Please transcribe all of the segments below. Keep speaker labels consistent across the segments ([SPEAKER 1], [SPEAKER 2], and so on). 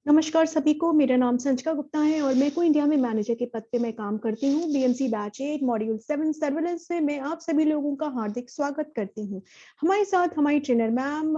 [SPEAKER 1] नमस्कार सभी को, मेरा नाम संचिका गुप्ता है और मैं को इंडिया में मैनेजर के पद पे मैं काम करती हूँ। बीएमसी बैच 8 मॉड्यूल 7 सर्वेलेंस में मैं आप सभी लोगों का हार्दिक स्वागत करती हूँ। हमारे साथ हमारी ट्रेनर मैम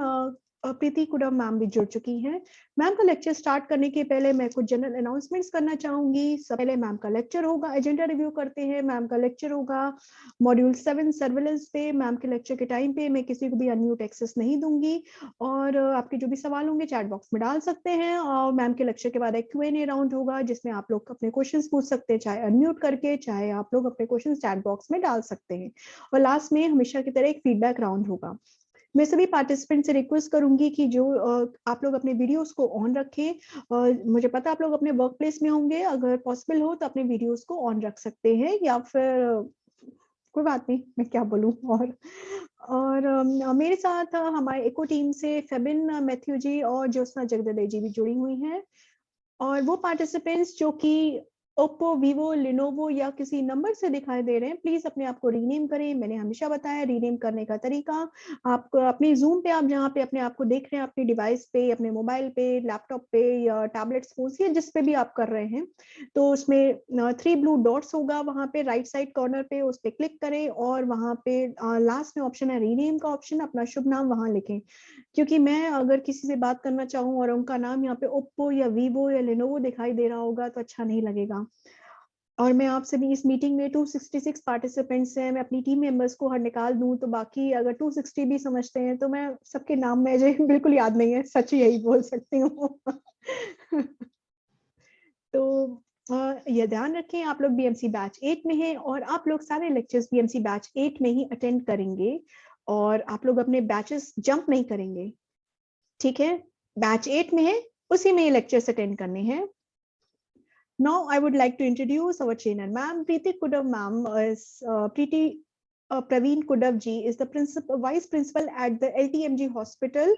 [SPEAKER 1] प्रीति कुडम मैम भी जुड़ चुकी हैं। मैम का लेक्चर स्टार्ट करने के पहले मैं कुछ जनरल अनाउंसमेंट्स करना चाहूंगी। सब पहले मैम का लेक्चर होगा, एजेंडा रिव्यू करते हैं। मैम का लेक्चर होगा मॉड्यूल 7 सर्वेलेंस पे। मैम के लेक्चर के टाइम पे मैं किसी को भी अनम्यूट एक्सेस नहीं दूंगी और आपके जो भी सवाल होंगे चैट बॉक्स में डाल सकते हैं। और मैम के लेक्चर के बाद एक Q&A राउंड होगा जिसमें आप लोग अपने क्वेश्चंस पूछ सकते हैं, चाहे अनम्यूट करके, चाहे आप लोग अपने क्वेश्चंस चैट बॉक्स में डाल सकते हैं। और लास्ट में हमेशा की तरह एक फीडबैक राउंड होगा। मैं सभी पार्टिसिपेंट से रिक्वेस्ट करूंगी कि जो आप लोग अपने वीडियोस को ऑन रखें। मुझे पता आप लोग अपने वर्क प्लेस में होंगे, अगर पॉसिबल हो तो अपने वीडियोस को ऑन रख सकते हैं, या फिर कोई बात नहीं, मैं क्या बोलूं। और मेरे साथ हमारे इको टीम से फेबिन मैथ्यू जी और ज्योत्सना जगदले जी भी जुड़ी हुई हैं। और वो पार्टिसिपेंट्स जो कि ओप्पो, वीवो, लिनोवो या किसी नंबर से दिखाई दे रहे हैं, प्लीज अपने आप को रीनेम करें। मैंने हमेशा बताया रीनेम करने का तरीका। आप अपने जूम पे, आप जहाँ पे अपने आप को देख रहे हैं, अपने डिवाइस पे, अपने मोबाइल पे, लैपटॉप पे या टैबलेट फोन या जिस पे भी आप कर रहे हैं, तो उसमें 3 ब्लू डॉट्स होगा, वहां पे राइट साइड कॉर्नर पे उस पर क्लिक करें और वहां पे लास्ट में ऑप्शन है रीनेम का ऑप्शन, अपना शुभ नाम वहां लिखें। क्योंकि मैं अगर किसी से बात करना चाहूँ और उनका नाम यहाँ पे ओप्पो या वीवो या लेनोवो दिखाई दे रहा होगा तो अच्छा नहीं लगेगा। और मैं आपसे भी इस मीटिंग में 266 पार्टिसिपेंट्स हैं, मैं अपनी टीम मेंबर्स को हर निकाल दूं तो बाकी अगर 260 भी समझते हैं तो मैं सबके नाम मुझे बिल्कुल याद नहीं है, सच यही बोल सकती हूँ। तो ये ध्यान रखें, आप लोग बीएमसी बैच 8 में हैं और आप लोग सारे लेक्चर्स बीएमसी बैच 8 में ही अटेंड करेंगे और आप लोग अपने बैचेस जंप नहीं करेंगे, ठीक है। बैच 8 में है, उसी में ये लेक्चर्स अटेंड करने हैं। Now I would like to introduce our trainer, ma'am Preeti Kudav ma'am. Praveen Kudav ji is the vice principal at the LTMG hospital.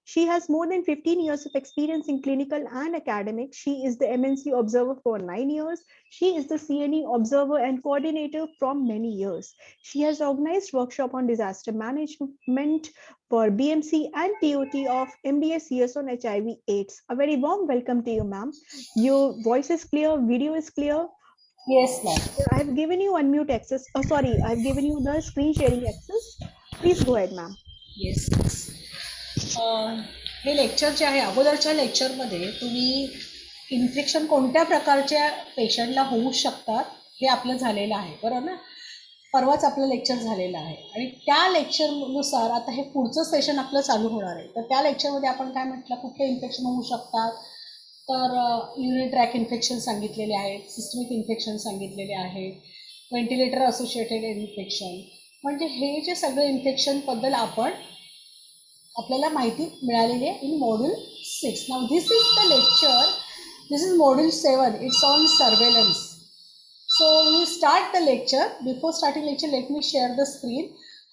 [SPEAKER 1] She has more than 15 years of experience in clinical and academic. She is the MNC observer for 9 years. She is the CNE observer and coordinator from many years. She has organized workshop on disaster management for BMC and TOT of MDS CS on HIV AIDS. A very warm welcome to you, ma'am. Your voice is clear, video is clear.
[SPEAKER 2] Yes, ma'am.
[SPEAKER 1] I have given you unmute access. Oh, sorry, I have given you the screen sharing access. Please go ahead, ma'am.
[SPEAKER 2] Yes. हे lecture जे आहे, अगोदरच्या लेक्चरमध्ये तुम्ही infection कोणत्या प्रकारच्या पेशंटला होऊ शकतात हे आपलं झालेलं आहे, बरोबर ना. परवाच आपलं लेक्चर झालेलं आहे आणि त्या लेक्चरनुसार आता हे पुढचं सेशन आपलं चालू होणार आहे. तर त्या लेक्चरमध्ये आपण काय म्हटलं, कुठले इन्फेक्शन होऊ शकतात, तर युरिन ट्रॅक इन्फेक्शन सांगितलेले आहेत, सिस्टमिक इन्फेक्शन सांगितलेले आहेत, व्हेंटिलेटर असोसिएटेड इन्फेक्शन, म्हणजे हे जे सगळे इन्फेक्शनबद्दल आपल्याला माहिती मिळालेली आहे in module 6. Now this is the lecture, this is module 7, it's on surveillance. So we start the lecture. Before starting lecture let me share the screen.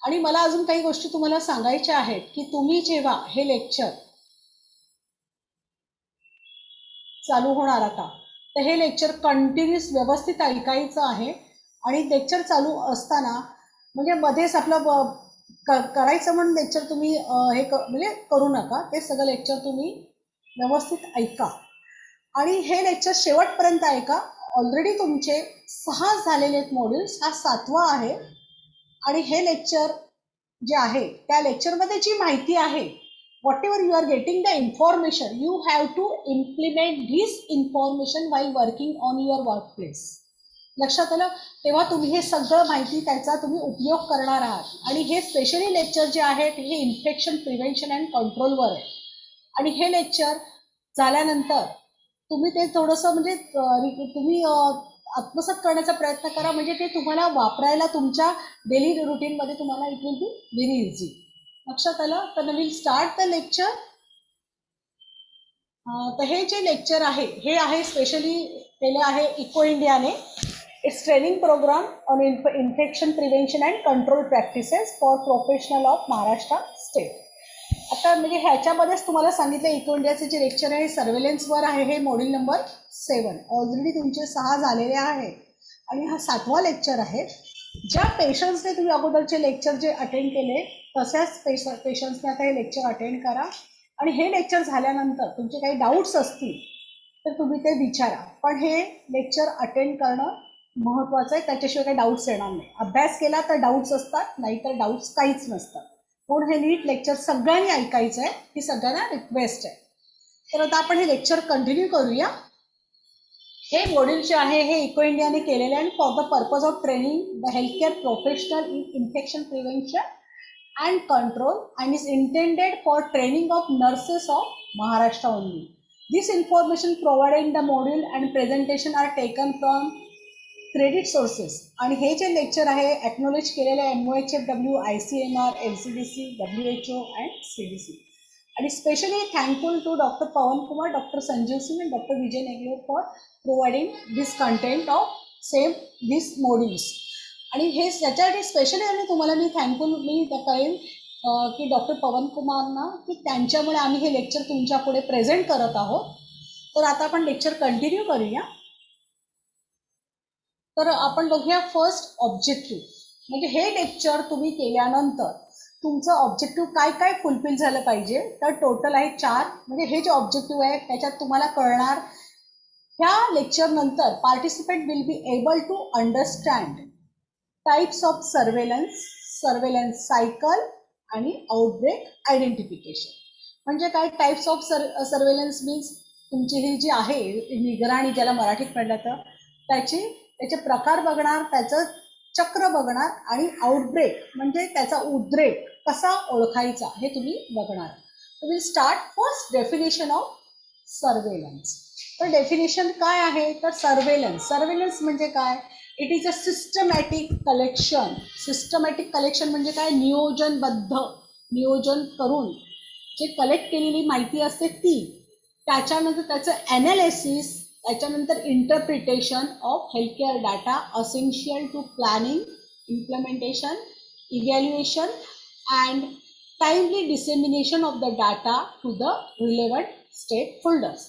[SPEAKER 2] आणि मला अजून काही गोष्टी तुम्हाला सांगायच्या आहेत की तुम्ही जेव्हा हे लेक्चर चालू होणार आता, तर हे लेक्चर कंटिन्युअस व्यवस्थित ऐकायचं आहे. आणि लेक्चर चालू असताना म्हणजे मध्येच आपलं करायचं म्हणून लेक्चर तुम्ही हे म्हणजे करू नका. ते सगळं लेक्चर तुम्ही व्यवस्थित ऐका आणि हे लेक्चर शेवटपर्यंत ऐका. ऑलरेडी तुमचे 6 झालेले आहेत मॉड्यूल्स, हा 7वा आहे. आणि हे लेक्चर जे आहे त्या लेक्चरमध्ये जी माहिती आहे, whatever you are getting the information, you have to implement this information while working on your workplace. लक्षात आलं. तेव्हा तुम्ही हे सगळं माहिती त्याचा तुम्ही उपयोग करणार आहात. आणि हे स्पेशली लेक्चर जे आहेत हे इन्फेक्शन प्रिव्हेन्शन अँड कंट्रोलवर आहे. आणि हे लेक्चर झाल्यानंतर तुम्ही ते थोडंसं म्हणजे तुम्ही आत्मसात करण्याचा प्रयत्न करा, म्हणजे ते तुम्हाला वापरायला तुमच्या डेली रुटीनमध्ये तुम्हाला it will be very easy. लक्षात आलं. तर विल स्टार्ट द लेक्चर. तर हे जे लेक्चर आहे हे आहे स्पेशली केलं आहे इको इंडियाने. It's training program on infection prevention and control practices for professional of Maharashtra state. आता म्हणजे ह्याच्यामध्येच तुम्हाला सांगितलं इको इंडियाचे जे लेक्चर आहे सर्वेलन्सवर आहे. हे मॉड्यूल नंबर 7. ऑलरेडी तुमचे 6 झालेले आहे आणि हा 7वा लेक्चर आहे. ज्या पेशंट्सने तुम्ही अगोदरचे लेक्चर जे अटेंड केले तशाच पेशंट्सने आता हे लेक्चर अटेंड करा. आणि हे लेक्चर झाल्यानंतर तुमचे काही डाऊट्स असतील तर तुम्ही ते विचारा. पण हे लेक्चर अटेंड करणं महत्वाचं आहे, त्याच्याशिवाय काही डाऊट्स येणार नाही. अभ्यास केला तर डाऊट्स असतात, नाहीतर डाऊट्स काहीच नसतात. म्हणून हे नीट लेक्चर सगळ्यांनी ऐकायचं आहे, ही सगळ्यांना रिक्वेस्ट आहे. तर आता आपण हे लेक्चर कंटिन्यू करूया. हे मॉड्यूल जे आहे हे इको इंडियाने केलेलं आहे. For the purpose of training the health care professional in infection prevention and control and is intended for training of nurses of Maharashtra only. This information provided in the module and presentation are taken from credit sources. आणि हे जे lecture आहे acknowledge केलेले MOHFW, ICMR, NCDC, WHO and CDC. आणि specially thankful to doctor Pawan Kumar, doctor Sanjeev Singh आणि doctor Vijay Negle for providing this content of same this modules. आणि हे याच्यासाठी स्पेशली आणि तुम्हाला मी थँकफुल मी कळेन की डॉक्टर पवन कुमारना, की त्यांच्यामुळे आम्ही हे लेक्चर तुमच्या पुढे प्रेझेंट करत आहोत. तर आता आपण लेक्चर कंटिन्यू करूया. तर आपण बघूया फर्स्ट ऑब्जेक्टिव्ह. म्हणजे हे लेक्चर तुम्ही केल्यानंतर तुमचं ऑब्जेक्टिव्ह काय काय फुलफिल झालं पाहिजे. तर टोटल आहे 4. म्हणजे हे जे ऑब्जेक्टिव्ह आहे त्याच्यात तुम्हाला कळणार, ह्या लेक्चर नंतर participant will be able to understand types of surveillance cycle आणि आउटब्रेक आयडेंटिफिकेशन. म्हणजे काय टाइप्स ऑफ सर्वेलन्स मीन्स तुमची ही जी आहे निगराणी, ज्याला मराठीत म्हटलं तर त्याचे प्रकार बघणार, त्याचं चक्र बघणार, आणि आउटब्रेक म्हणजे त्याचा उद्रेक कसा ओळखायचा हे तुम्ही बघणार. Will start first definition of surveillance. तर डेफिनेशन काय आहे तर सर्वेलन्स म्हणजे काय. It is a systematic collection. Systematic collection म्हणजे काय, नियोजन करून जे कलेक्ट केलेली माहिती असते ती, त्याच्यानंतर त्याचं ॲनालिसिस, त्याच्यानंतर interpretation of healthcare data essential to planning, implementation, evaluation and timely dissemination of the data to the relevant stakeholders.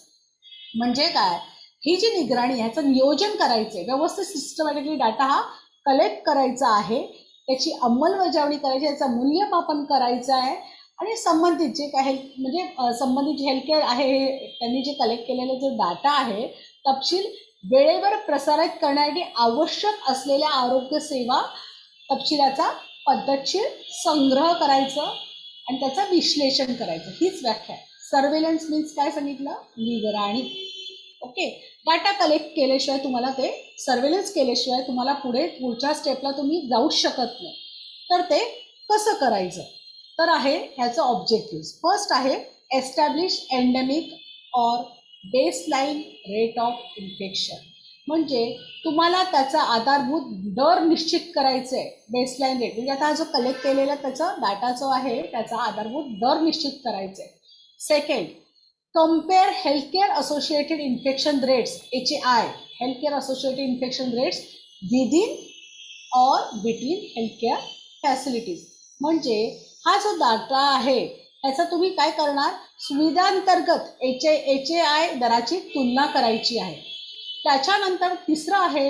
[SPEAKER 2] म्हणजे काय, ही जी निगराणी ह्याचं नियोजन करायचं आहे, व्यवस्थित सिस्टमॅटिकली डाटा हा कलेक्ट करायचा आहे, त्याची अंमलबजावणी करायची, याचं मूल्यमापन करायचं आहे, आणि संबंधित जे काय म्हणजे संबंधित जे हेल्थकेअर आहे हे त्यांनी जे कलेक्ट केलेला जो डाटा आहे तपशील वेळेवर प्रसारित करण्यासाठी आवश्यक असलेल्या आरोग्य सेवा तपशिलाचा पद्धतशीर संग्रह करायचं आणि त्याचं विश्लेषण करायचं. हीच व्याख्या आहे. सर्वेलन्स मीन्स काय सांगितलं, निगराणी. ओके. डाटा कलेक्ट केल्याशिवाय तुम्हाला ते सर्वेलन्स केल्याशिवाय तुम्हाला पुढच्या स्टेपला तुम्ही जाऊच शकत नाही. तर ते कसं करायचं तर आहे ह्याचं ऑब्जेक्टिव्ह. फर्स्ट आहे establish endemic or baseline rate of infection. म्हणजे तुम्हाला त्याचा आधारभूत दर निश्चित करायचं आहे. बेसलाईन रेट म्हणजे आता जो कलेक्ट केलेला त्याचा डाटा जो आहे त्याचा आधारभूत दर निश्चित करायचा आहे. Second, compare healthcare associated infection rates HAI, healthcare associated infection rates within or between healthcare facilities. म्हणजे हा जो डाटा आहे त्याचा तुम्ही काय करणार, सुविधांतर्गत HAI दराची तुलना करायची आहे. त्याच्यानंतर तिसरं आहे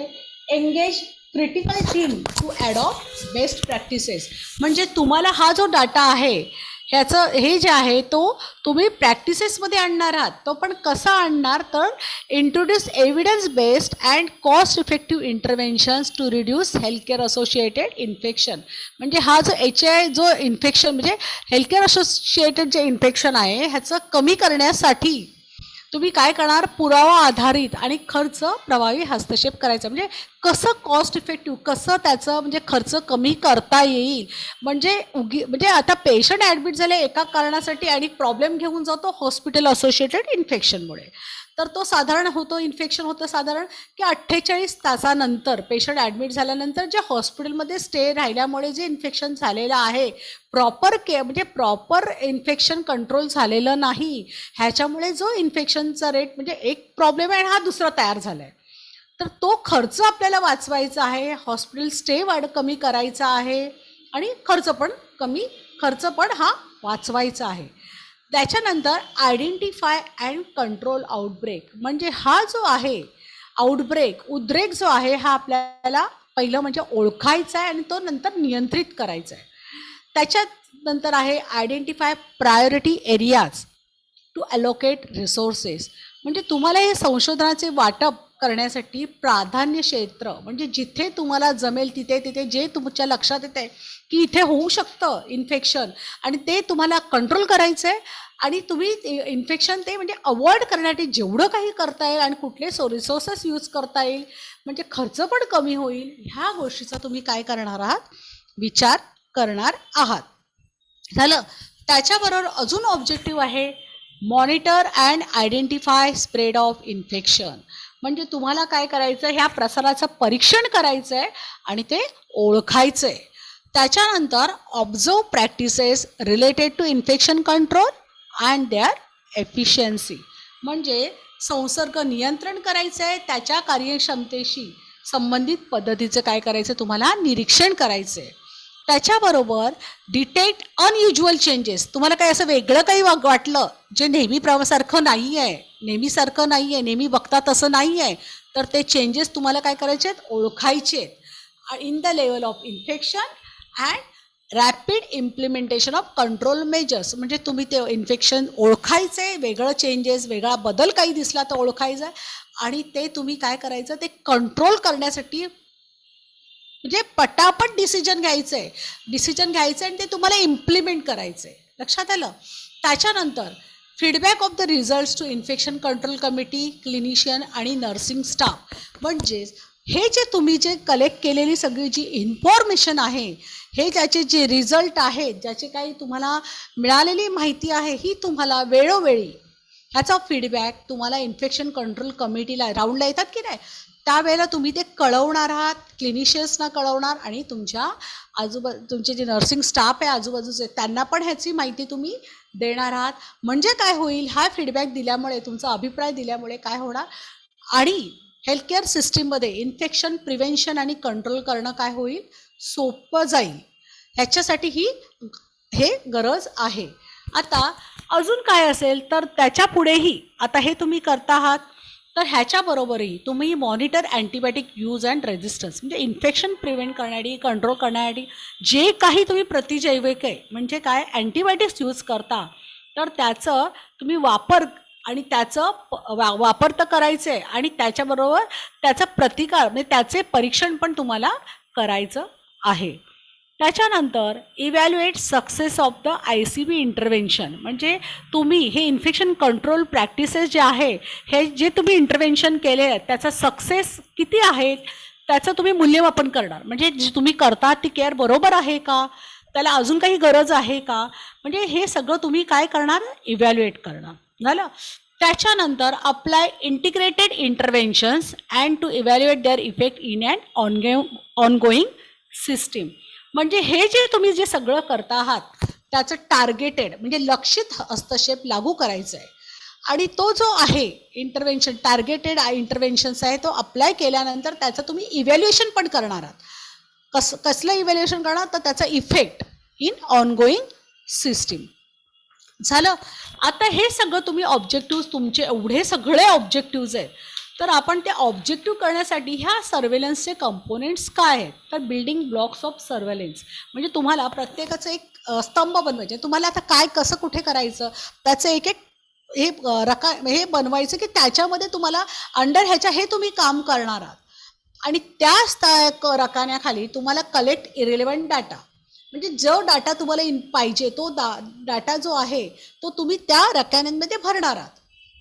[SPEAKER 2] engage critical team to adopt best practices. म्हणजे तुम्हाला हा जो डाटा आहे ह्याचं हे जे आहे तो तुम्ही प्रॅक्टिसेसमध्ये आणणार आहात. तो पण कसा आणणार तर introduce evidence based and cost effective interventions to reduce healthcare associated infection. म्हणजे हा जो HAI जो इन्फेक्शन म्हणजे हेल्थकेअर असोसिएटेड जे इन्फेक्शन आहे ह्याचं कमी करण्यासाठी तुम्ही काय करणार, पुरावा आधारित आणि खर्च प्रभावी हस्तक्षेप करायचा. म्हणजे कसं कॉस्ट इफेक्टिव्ह, कसं त्याचं म्हणजे खर्च कमी करता येईल. म्हणजे आता पेशंट ॲडमिट झाले एका कारणासाठी आणि प्रॉब्लेम घेऊन जातो हॉस्पिटल असोसिएटेड इन्फेक्शनमुळे. तर तो साधारण होतो, इन्फेक्शन होतं साधारण की 48 तासानंतर पेशंट ॲडमिट झाल्यानंतर जे हॉस्पिटलमध्ये स्टे राहिल्यामुळे जे इन्फेक्शन झालेलं आहे म्हणजे प्रॉपर इन्फेक्शन कंट्रोल झालेलं नाही, ह्याच्यामुळे जो इन्फेक्शनचा रेट म्हणजे एक प्रॉब्लेम आहे आणि हा दुसरा तयार झाला आहे. तर तो खर्च आपल्याला वाचवायचा आहे, हॉस्पिटल स्टे कमी करायचा आहे आणि खर्च पण हा वाचवायचा आहे. त्याच्यानंतर आयडेंटिफाय अँड कंट्रोल आउटब्रेक. म्हणजे हा जो आहे उद्रेक जो आहे हा आपल्याला पहिलं म्हणजे ओळखायचा आहे आणि तो नंतर नियंत्रित करायचा आहे. त्याच्यानंतर आहे identify priority areas to allocate resources. म्हणजे तुम्हाला हे संशोधनाचे वाटप करण्यासाठी प्राधान्य क्षेत्र म्हणजे जिथे तुम्हाला जमेल तिथे तिथे जे तुमच्या लक्षात येते की इथे होऊ शकतं इन्फेक्शन आणि ते तुम्हाला कंट्रोल करायचं आहे आणि तुम्ही इन्फेक्शन ते म्हणजे अवॉइड करण्यासाठी जेवढं काही करता येईल आणि कुठले रिसोर्सेस यूज करता येईल म्हणजे खर्च पण कमी होईल ह्या गोष्टीचा तुम्ही काय करणार आहात विचार करणार आहात झालं. त्याच्याबरोबर अजून ऑब्जेक्टिव्ह आहे monitor and identify spread of infection म्हणजे तुम्हाला काय करायचं ह्या प्रसाराचं परीक्षण करायचं आहे आणि ते ओळखायचं आहे. त्याच्यानंतर observe practices related to infection control and their efficiency म्हणजे संसर्ग नियंत्रण करायचं आहे त्याच्या कार्यक्षमतेशी संबंधित पद्धतीचं काय करायचं तुम्हाला निरीक्षण करायचं आहे. त्याच्याबरोबर डिटेक्ट अनयुज्युअल चेंजेस तुम्हाला काय असं वेगळं काही वाटलं जे नेहमीसारखं नाही आहे नेहमीसारखं नाही आहे नेहमी बघता तसं नाही आहे तर ते चेंजेस तुम्हाला काय करायचे आहेत ओळखायचे आहेत in the level of infection and rapid implementation of control measures म्हणजे तुम्ही ते इन्फेक्शन ओळखायचे वेगळं चेंजेस वेगळा बदल काही दिसला तर ओळखायचा आणि ते तुम्ही काय करायचं ते कंट्रोल करण्यासाठी म्हणजे पटापट डिसिजन घ्यायचं आहे आणि ते तुम्हाला इम्प्लिमेंट करायचं आहे लक्षात आलं. त्याच्यानंतर feedback of the results to infection control committee clinician आणि नर्सिंग स्टाफ म्हणजेच हे जे तुम्ही जे कलेक्ट केलेली सगळी जी इन्फॉर्मेशन आहे हे ज्याचे जे रिझल्ट आहेत ज्याचे काही तुम्हाला मिळालेली माहिती आहे ही तुम्हाला वेळोवेळी ह्याचा फीडबॅक तुम्हाला इन्फेक्शन कंट्रोल कमिटीला राऊंडला येतात की नाही त्यावेळेला तुम्ही ते कळवणार आहात क्लिनिशियन्सना कळवणार आणि तुमचे जे नर्सिंग स्टाफ आहे आजूबाजूचे त्यांना पण ह्याची माहिती तुम्ही देणार आहात. म्हणजे काय होईल हा फीडबॅक दिल्यामुळे तुमचा अभिप्राय दिल्यामुळे काय होणार आणि हेल्थकेअर सिस्टीममध्ये इन्फेक्शन प्रिव्हेन्शन आणि कंट्रोल करणं काय होईल सोपं जाईल ह्याच्यासाठी हे गरज आहे. आता अजून काय असेल तर त्याच्या पुढेही आता हे तुम्ही करता आहात तर ह्याच्याबरोबरही तुम्ही monitor antibiotic use and resistance म्हणजे इन्फेक्शन प्रिव्हेंट करण्यासाठी कंट्रोल करण्यासाठी जे काही तुम्ही प्रतिजैविक आहे म्हणजे काय अँटीबायोटिक्स यूज करता तर त्याचं तुम्ही वापर आणि त्याचं वापर तर करायचं आहे आणि त्याच्याबरोबर त्याचा प्रतिकार म्हणजे त्याचे परीक्षण पण तुम्हाला करायचं आहे. त्याच्यानंतर evaluate success of the ICB intervention म्हणजे तुम्ही हे इन्फेक्शन कंट्रोल प्रॅक्टिसेस जे आहे हे जे तुम्ही इंटरव्हेन्शन केले आहेत त्याचा सक्सेस किती आहे त्याचं तुम्ही मूल्यमापन करणार म्हणजे जे तुम्ही करता ती केअर बरोबर आहे का त्याला अजून काही गरज आहे का म्हणजे हे सगळं तुम्ही काय करणार इव्हॅल्युएट करणार झालं. त्याच्यानंतर apply integrated interventions and to evaluate their effect in and ongoing system म्हणजे हे जे तुम्ही जे सगळं करता आहात त्याचं टार्गेटेड म्हणजे लक्षित हस्तक्षेप लागू करायचं आहे आणि तो जो आहे इंटरव्हेन्शन टार्गेटेड इंटरव्हेन्शन्स आहे तो अप्लाय केल्यानंतर त्याचं तुम्ही इव्हॅल्युएशन पण करणार आहात. कसलं इव्हॅल्युएशन करणार तर त्याचा इफेक्ट इन ऑनगोईंग सिस्टीम झालं. आता हे सगळं तुम्ही ऑब्जेक्टिव्ह तुमचे एवढे सगळे ऑब्जेक्टिव्ज आहेत तर आपण ते ऑब्जेक्टिव्ह करण्यासाठी ह्या सर्वेलन्सचे कंपोनेंट्स काय आहेत तर बिल्डिंग ब्लॉक्स ऑफ सर्वेलन्स म्हणजे तुम्हाला प्रत्येकाचं एक स्तंभ बनवायचे तुम्हाला आता काय कसं कुठे करायचं त्याचं एक हे बनवायचं की त्याच्यामध्ये तुम्हाला अंडर ह्याच्या हे तुम्ही काम करणार आहात आणि त्या रकान्याखाली तुम्हाला कलेक्ट इरिलेव्हंट डाटा म्हणजे जो डाटा तुम्हाला पाहिजे तो डाटा जो आहे तो तुम्ही त्या रकान्यांमध्ये भरणार आहात.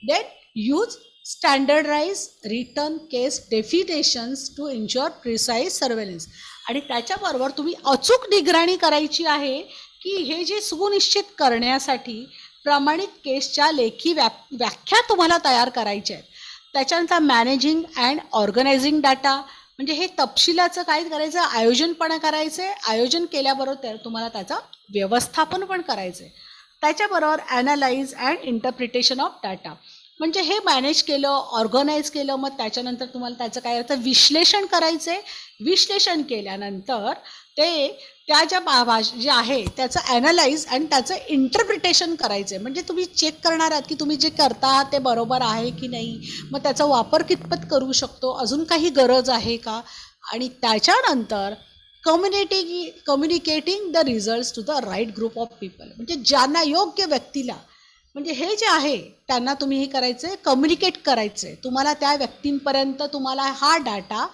[SPEAKER 2] Then use standardise written case definitions to ensure precise surveillance आणि त्याच्याबरोबर तुम्ही अचूक निगराणी करायची आहे की हे जे सुनिश्चित करण्यासाठी प्रमाणित केसच्या लेखी व्याख्या तुम्हाला तयार करायच्या आहेत. त्याच्यानंतर मॅनेजिंग अँड ऑर्गनायझिंग डाटा म्हणजे हे तपशिलाचं काय करायचं आयोजन पण करायचं आहे आयोजन केल्याबरोबर तुम्हाला त्याचं व्यवस्थापन पण करायचं आहे. त्याच्याबरोबर analyse and interpretation of data म्हणजे हे मॅनेज केलं ऑर्गनाईज केलं मग त्याच्यानंतर तुम्हाला त्याचं काय होतं विश्लेषण करायचं आहे. विश्लेषण केल्यानंतर ते त्या जे आहे त्याचं ॲनालाइज आणि त्याचं इंटरप्रिटेशन करायचं आहे म्हणजे तुम्ही चेक करणार आहात की तुम्ही जे करता आहात ते बरोबर आहे की नाही मग त्याचा वापर कितपत करू शकतो अजून काही गरज आहे का आणि त्याच्यानंतर communicating the results to the right group of people म्हणजे ज्यांना योग्य व्यक्तीला म्हणजे हे जे आहे त्यांना तुम्ही हे करायचंय, कम्युनिकेट करायचंय, तुम्हाला त्या व्यक्तींपर्यंत तुम्हाला हा डाटा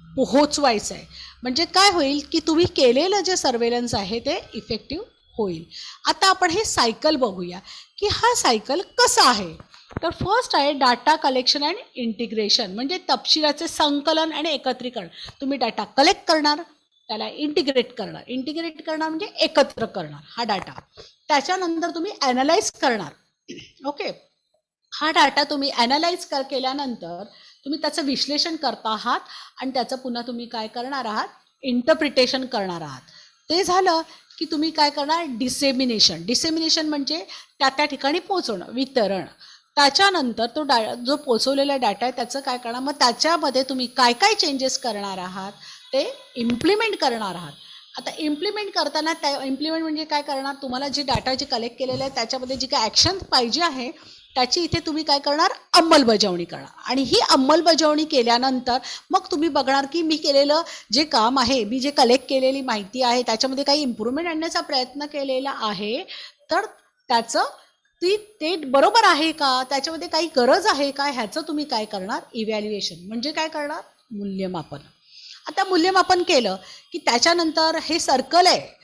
[SPEAKER 2] पोहोचवायचा आहे. म्हणजे काय होईल की तुम्ही केलेलं जे सर्वेलन्स आहे ते इफेक्टिव्ह होईल. आता आपण हे सायकल बघूया की हा सायकल कसा आहे. तर फर्स्ट आहे डाटा कलेक्शन अँड इंटिग्रेशन, म्हणजे तपशिलाचे संकलन आणि एकत्रीकरण. तुम्ही डाटा कलेक्ट करणार, त्याला इंटिग्रेट करणार म्हणजे एकत्र करणार हा डाटा. त्याच्यानंतर तुम्ही ॲनालाइज करणार. ओके, हा डाटा तुम्ही ॲनालाइज केल्यानंतर तुम्ही त्याचं विश्लेषण करता आहात आणि त्याचं पुन्हा तुम्ही काय करणार आहात, इंटरप्रिटेशन करणार आहात. ते झालं की तुम्ही काय करणार, डिसेमिनेशन म्हणजे त्या ठिकाणी पोहोचवणं, वितरण. त्याच्यानंतर तो जो पोचवलेला डाटा आहे त्याचं काय करणार, मग त्याच्यामध्ये तुम्ही काय काय चेंजेस करणार आहात ते इम्प्लिमेंट करणार आहात. आता इम्प्लिमेंट करताना इम्प्लिमेंट म्हणजे काय करणार, तुम्हाला जी डाटा जे कलेक्ट केलेलं आहे त्याच्यामध्ये जी काय ॲक्शन पाहिजे आहे त्याची इथे तुम्ही काय करणार, अंमलबजावणी करणार. आणि ही अंमलबजावणी केल्यानंतर मग तुम्ही बघणार की मी केलेलं जे काम आहे, मी जे कलेक्ट केलेली माहिती आहे त्याच्यामध्ये काही इम्प्रूव्हमेंट आणण्याचा प्रयत्न केलेला आहे, तर त्याचं ते बरोबर आहे का, त्याच्यामध्ये काही गरज आहे का, ह्याचं तुम्ही काय करणार, इव्हॅल्युएशन म्हणजे काय करणार, मूल्यमापन. आता मूल्यमापन केलं की त्याच्यानंतर हे सर्कल आहे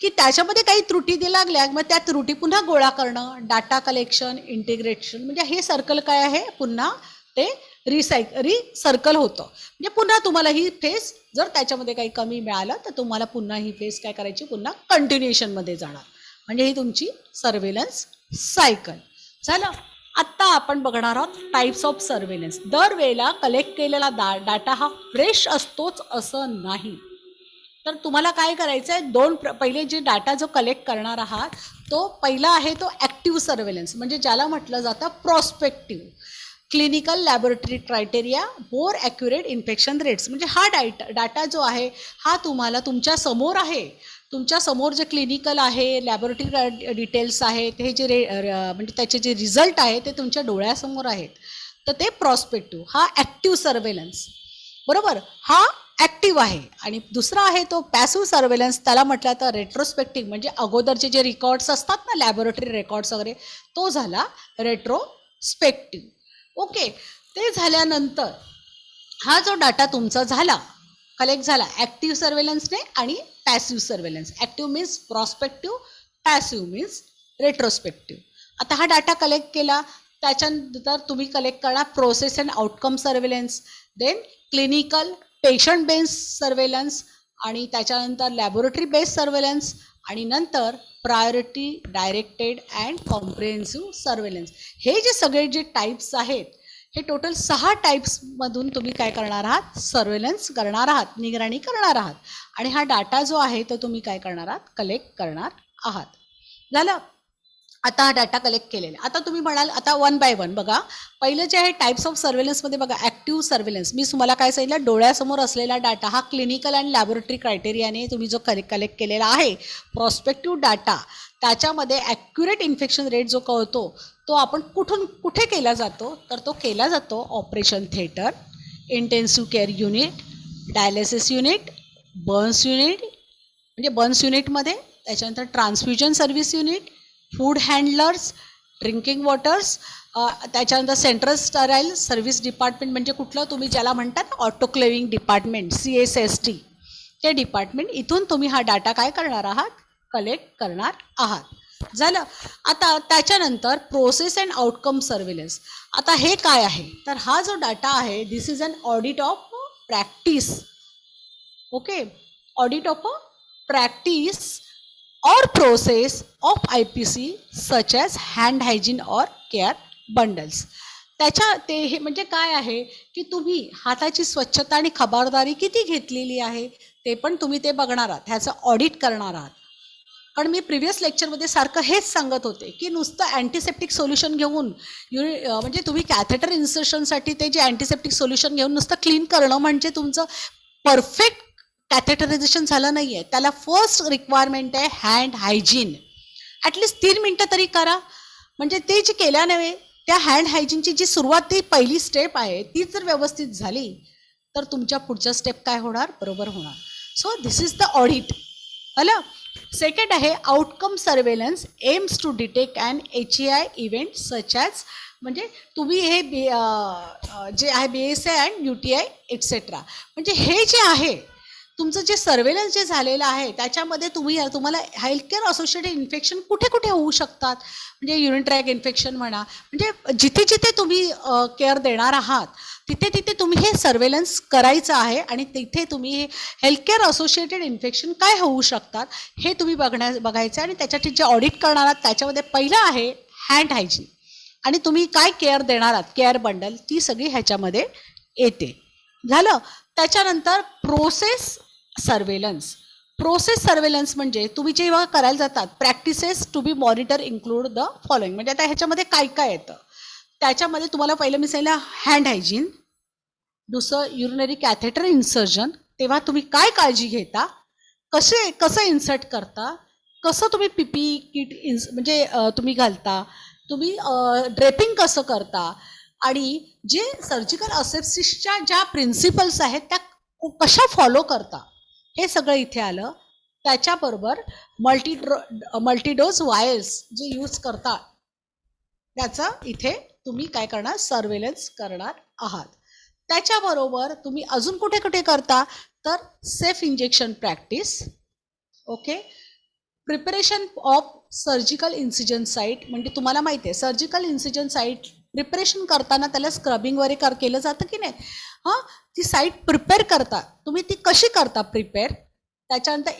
[SPEAKER 2] की त्याच्यामध्ये काही त्रुटी लागल्या, मग त्या त्रुटी पुन्हा गोळा करणं, डाटा कलेक्शन, इंटिग्रेशन, म्हणजे हे सर्कल काय आहे, पुन्हा ते रिसर्कल होतं. म्हणजे पुन्हा तुम्हाला ही फेज जर त्याच्यामध्ये काही कमी मिळालं तर तुम्हाला पुन्हा ही फेज काय करायची, पुन्हा कंटिन्युएशनमध्ये जाणार. म्हणजे ही तुमची सर्वेलन्स सायकल झालं. आत्ता आपण बघणार आहोत टाईप्स ऑफ सर्वेलन्स. दरवेळेला कलेक्ट केलेला डाटा हा फ्रेश असतोच असं नाही. तर तुम्हाला काय करायचं आहे, पहिले जे डाटा जो कलेक्ट करणार आहात तो पहिला आहे तो ॲक्टिव्ह सर्वेलन्स, म्हणजे ज्याला म्हटलं जातं प्रॉस्पेक्टिव्ह. क्लिनिकल लॅबोरेटरी क्रायटेरिया मोर ॲक्युरेट इन्फेक्शन रेट्स, म्हणजे हा डाटा जो आहे हा तुम्हाला तुमच्या समोर आहे. तुमच्या समोर जे क्लिनिकल आहे, लॅबोरेटरी डिटेल्स आहेत, हे जे म्हणजे त्याचे जे रिझल्ट आहे ते तुमच्या डोळ्यासमोर आहेत. तर ते प्रॉस्पेक्टिव्ह, हा ॲक्टिव्ह सर्वेलन्स, बरोबर, हा ॲक्टिव्ह आहे. आणि दुसरा आहे तो पॅसिव्ह सर्वेलन्स, त्याला म्हटलं तर रेट्रोस्पेक्टिव्ह, म्हणजे अगोदरचे जे रेकॉर्ड्स असतात ना, लॅबोरेटरी रेकॉर्ड्स वगैरे, तो झाला रेट्रोस्पेक्टिव्ह. ओके, ते झाल्यानंतर हा जो डाटा तुमचा झाला, कलेक्ट झाला ॲक्टिव्ह सर्वेलन्सने आणि passive surveillance. Active means prospective, passive means retrospective. आता हा डाटा कलेक्ट केला, त्याच्यानंतर तुम्ही कलेक्ट करणार process and outcome surveillance, then clinical patient based surveillance, आणि त्याच्यानंतर लॅबोरेटरी बेस्ड सर्वेलन्स, आणि नंतर priority directed and comprehensive surveillance. हे जे सगळे जे टाईप्स आहेत, हे टोटल 6 टाईप्समधून तुम्ही काय करणार आहात, सर्वेलन्स करणार आहात, निगराणी करणार आहात. आणि हा डाटा जो आहे तो तुम्ही काय करणार आहात, कलेक्ट करणार आहात. झालं. आता हा डाटा कलेक्ट केलेला. आता तुम्ही म्हणाल आता वन बाय वन बघा. पहिलं जे आहे टाईप्स ऑफ सर्वेलन्समध्ये बघा, ॲक्टिव्ह सर्वेलन्स, मी तुम्हाला काय सांगितलं, डोळ्यासमोर असलेला डाटा हा क्लिनिकल आणि लॅबोरेटरी क्रायटेरियाने तुम्ही जो कलेक्ट केलेला आहे प्रॉस्पेक्टिव्ह डाटा, त्याच्यामध्ये ॲक्युरेट इन्फेक्शन रेट जो कळतो तो आपण कुठे केला जातो, तर तो केला जातो operation theatre, intensive care unit, dialysis unit, Burns unit, म्हणजे बर्न्स युनिटमध्ये, त्याच्यानंतर transfusion service unit, food handlers, drinking waters, त्याच्यानंतर सेंट्रल स्टराईल सर्व्हिस डिपार्टमेंट, म्हणजे कुठलं तुम्ही ज्याला म्हणतात ऑटोक्लेविंग डिपार्टमेंट, CSST, ते डिपार्टमेंट. इथून तुम्ही हा डाटा काय करणार आहात, कलेक्ट करणार आहात. झालं. आता त्याच्यानंतर प्रोसेस अँड आउटकम सर्वेलन्स. आता हे काय आहे, तर हा जो डाटा आहे this is an audit of practice. Okay, audit of practice or process of IPC such as hand hygiene or care bundles. ते हे म्हणजे काय आहे की तुम्ही हाताची स्वच्छता आणि खबरदारी किती घेतलेली आहे ते पण तुम्ही ते बघणार आहात, ह्याचं ऑडिट करणार आहात. कारण मी प्रिव्हियस लेक्चरमध्ये सारखं हेच सांगत होते की नुसतं अँटीसेप्टिक सोल्युशन घेऊन म्हणजे तुम्ही कॅथेटर इन्सर्शनसाठी ते जे अँटीसेप्टिक सोल्युशन घेऊन नुसतं क्लीन करणं म्हणजे तुमचं परफेक्ट कॅथेटरायझेशन झालं नाही आहे. त्याला फर्स्ट रिक्वायरमेंट आहे हँड हायजीन. ॲटलिस्ट 3 मिनटं तरी करा. म्हणजे ते जे केल्याने त्या हँड हायजीनची जी सुरुवात, ती पहिली स्टेप आहे, ती जर व्यवस्थित झाली तर तुमच्या पुढच्या स्टेप काय होणार, बरोबर होणार. So this is the audit. आलं. सेकंड आहे outcome surveillance aims to detect and HAI event such as, म्हणजे तुम्ही हे जे आहे BSI अँड UTI एक्सेट्रा, म्हणजे हे जे आहे तुमचं जे सर्वेलन्स जे झालेलं आहे त्याच्यामध्ये तुम्हाला हेल्थकेअर असोसिएटेड इन्फेक्शन कुठे कुठे होऊ शकतात, म्हणजे युरिन ट्रॅक इन्फेक्शन म्हणा, म्हणजे जिथे जिथे तुम्ही केअर देणार आहात तिथे तिथे तुम्ही हे सर्वेलन्स करायचं आहे आणि तिथे तुम्ही हे हेल्थकेअर असोसिएटेड इन्फेक्शन काय होऊ शकतात हे तुम्ही बघायचं. आणि त्याच्यासाठी जे ऑडिट करणार आहात त्याच्यामध्ये पहिलं आहे हँड हायजीन, आणि तुम्ही काय केअर देणार आहात केअर बंडल ती सगळी ह्याच्यामध्ये येते. झालं. त्याच्यानंतर प्रोसेस सर्वेलन्स म्हणजे तुम्ही जेव्हा करायला जातात practices to be monitor include the following, म्हणजे आता ह्याच्यामध्ये काय काय येतं त्याच्यामध्ये तुम्हाला पहिलं मी सांगितलं हँड हायजीन, दुसरं युरिनरी कॅथेटर इन्सर्जन, तेव्हा तुम्ही काय काळजी घेता, कसं इन्सर्ट करता, कसं तुम्ही PPE किट म्हणजे तुम्ही घालता, तुम्ही ड्रेपिंग कसं करता, आणि जे सर्जिकल असेप्सिसच्या ज्या प्रिन्सिपल्स आहेत त्या कशा फॉलो करता, हे सगळं इथे आलं. त्याच्याबरोबर मल्टीडोज वायर्स जे यूज करता त्याचा इथे तुम्ही काय करणार सर्वेलन्स करणार आहात. त्याच्याबरोबर तुम्ही अजून कुठे कुठे करता तर safe injection practice, okay, preparation of surgical incision site, म्हणजे तुम्हाला माहिती आहे सर्जिकल इन्सिजन साईट प्रिपरेशन करताना त्याला स्क्रबिंग वगैरे केलं जातं की नाही, हां, ती साईट प्रिपेअर करता तुम्ही, ती कशी करता प्रिपेअर. त्याच्यानंतर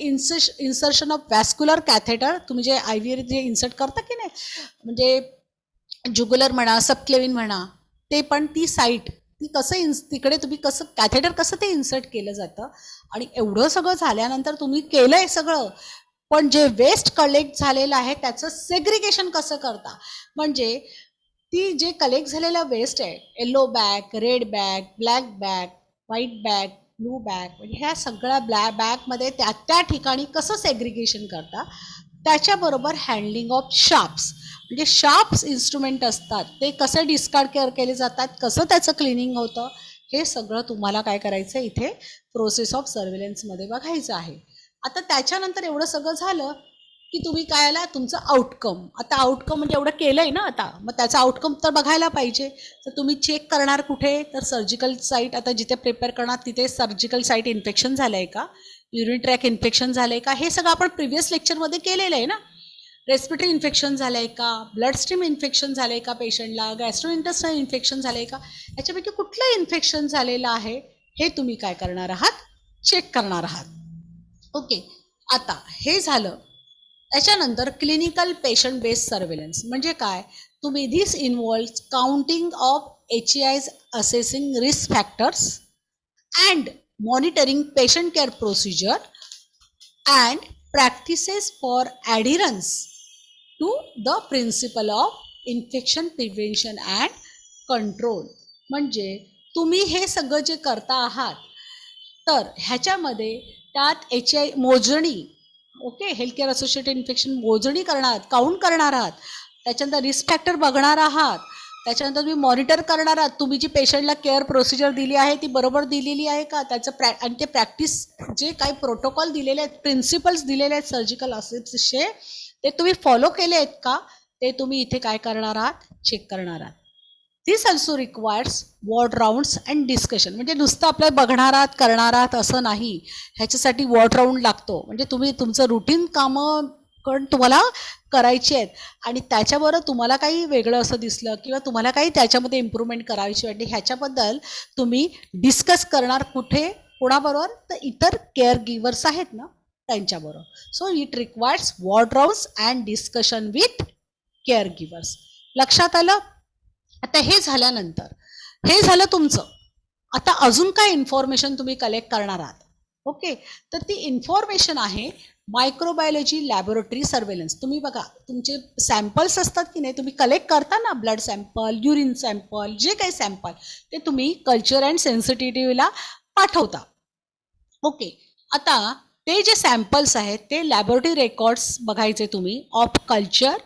[SPEAKER 2] इन्सर्शन ऑफ वॅस्क्युलर कॅथेटर, तुम्ही जे IVR जे इन्सर्ट करता की नाही, म्हणजे जुगुलर म्हणा सबक्लेविन म्हणा, ते पण ती साईट ती कसं तिकडे तुम्ही कसं कॅथेटर कसं ते इन्सर्ट केलं जातं. आणि एवढं सगळं झाल्यानंतर तुम्ही केलं आहे सगळं, पण जे वेस्ट कलेक्ट झालेलं आहे त्याचं सेग्रिगेशन कसं करता, म्हणजे ती जे कलेक्ट झालेलं वेस्ट आहे yellow bag, red bag, black bag, white bag, blue bag, म्हणजे ह्या सगळ्या बॅगमध्ये त्या ठिकाणी कसं सेग्रिगेशन करता. त्याच्याबरोबर हँडलिंग ऑफ शार्प्स, म्हणजे शार्प्स इन्स्ट्रुमेंट असतात ते कसे डिस्कार्ड केले जातात, कसं त्याचं क्लिनिंग होतं, हे सगळं तुम्हाला काय करायचं इथे प्रोसेस ऑफ सर्वेलन्समध्ये बघायचं आहे. आता त्याच्यानंतर एवढं सगळं झालं की तुम्ही काय आला तुमचं आउटकम. आता आउटकम म्हणजे एवढं केलंय ना, आता मग त्याचा आउटकम तर बघायला पाहिजे. तर तुम्ही चेक करणार कुठे तर सर्जिकल साईट, आता जिथे प्रिपेअर करणार तिथे सर्जिकल साईट इन्फेक्शन झालंय का, युरिन ट्रॅक इन्फेक्शन झालंय का, हे सगळं आपण प्रिव्हियस लेक्चरमध्ये केलेलं आहे ना. रेस्पिरेटरी इन्फेक्शन झालंय का, ब्लड स्ट्रीम इन्फेक्शन झालंय का पेशंटला, गॅस्ट्रोइंटेस्टाइनल इन्फेक्शन झालंय का, याच्यापैकी कुठलं इन्फेक्शन झालेलं आहे हे तुम्ही काय करणार आहात चेक करणार आहात. ओके, आता हे झालं. त्याच्यानंतर क्लिनिकल पेशंट बेस्ड सर्वेलन्स म्हणजे काय, तुम्ही this involve counting of HAIs, assessing risk factors and monitoring patient care procedure and practices for adherence to the principle of infection prevention and control. म्हणजे तुम्ही हे सगळं जे करता आहात तर ह्याच्यामध्ये त्यात HAI मोजणी, ओके, हेल्थकेअर असोसिएटेड इन्फेक्शन मोजणी करणार आहात, काउंट करणार आहात, त्याच्यानंतर रिस्क फॅक्टर बघणार आहात, त्याच्यानंतर तुम्ही मॉनिटर करणार आहात तुम्ही जी पेशंटला केअर प्रोसिजर दिली आहे ती बरोबर दिलेली आहे का, त्याचं आणि ते प्रॅक्टिस जे काही प्रोटोकॉल दिलेले आहेत, प्रिन्सिपल्स दिलेले आहेत सर्जिकल असेप्सिसचे, ते तुम्ही फॉलो केले आहेत का ते तुम्ही इथे काय करणार आहात चेक करणार आहात. This also requires ward rounds and discussion, म्हणजे नुसतं आपल्याला बघणार आहात करणार आहात असं नाही, ह्याच्यासाठी वॉर्ड राऊंड लागतो, म्हणजे तुम्ही तुमचं रुटीन कामं तुम्हाला करायची आहेत आणि त्याच्याबरोबर तुम्हाला काही वेगळं असं दिसलं किंवा तुम्हाला काही त्याच्यामध्ये इम्प्रूव्हमेंट करायची वाटली ह्याच्याबद्दल तुम्ही डिस्कस करणार कुठे कोणाबरोबर तर इतर केअर गिवर्स आहेत ना त्यांच्याबरोबर. So it requires ward rounds and discussion with care givers. लक्षात आलं. आता हे झाल्यानंतर हे झालं तुमचं. आता अजून काय इन्फॉर्मेशन तुम्ही कलेक्ट करणार आहात. ओके, तर ती इन्फॉर्मेशन आहे मायक्रोबायोलॉजी लॅबोरेटरी सर्वेलन्स. तुम्ही बघा तुमचे सॅम्पल्स असतात की नाही, तुम्ही कलेक्ट करता ना ब्लड सॅम्पल, युरिन सॅम्पल, जे काही सॅम्पल ते तुम्ही कल्चर अँड सेन्सिटिव्हिटीला पाठवता. ओके, आता ते जे सॅम्पल्स आहेत ते लॅबोरेटरी रेकॉर्ड्स बघायचे तुम्ही of culture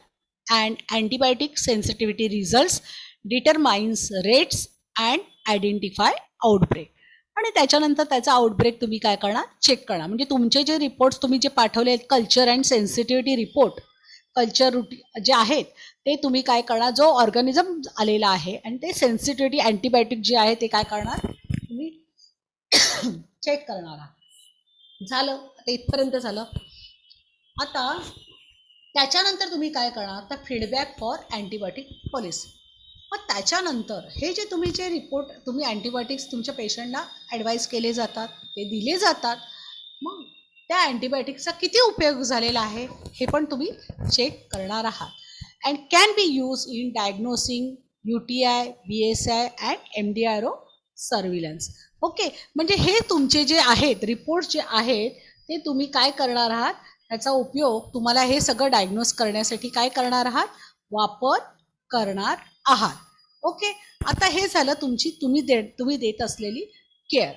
[SPEAKER 2] and antibiotic sensitivity results determines rates and identify outbreak. आणि त्याच्यानंतर त्याचा आउटब्रेक तुम्ही काय करणार, चेक करणार. म्हणजे तुमचे जे रिपोर्ट्स तुम्ही जे पाठवले आहेत, culture and sensitivity report, culture जे आहेत ते तुम्ही काय करणार, जो ऑर्गॅनिझम आलेला आहे आणि ते सेन्सिटिव्हिटी अँटीबायोटिक जे आहे ते काय करणार तुम्ही चेक करणार आहात. झालं, आता इथपर्यंत झालं. आता त्याच्यानंतर तुम्ही काय करणार, तर फीडबॅक फॉर अँटीबायोटिक पॉलिसी. मग त्याच्यानंतर हे जे तुम्ही जे रिपोर्ट तुम्ही अँटीबायोटिक्स तुमच्या पेशंटला ॲडवाईस केले जातात, ते दिले जातात, मग त्या अँटीबायोटिक्सचा किती उपयोग झालेला आहे हे पण तुम्ही चेक करणार आहात. And can be use in diagnosing UTI, BSI and MDRO surveillance. Okay, म्हणजे हे तुमचे जे आहेत रिपोर्ट्स जे आहेत ते तुम्ही काय करणार आहात, त्याचा उपयोग तुम्हाला हे सगळं डायग्नोस करण्यासाठी काय करणार आहात, वापर करणार आहात. ओके, आता हे झालं तुमची तुम्ही देत असलेली केअर.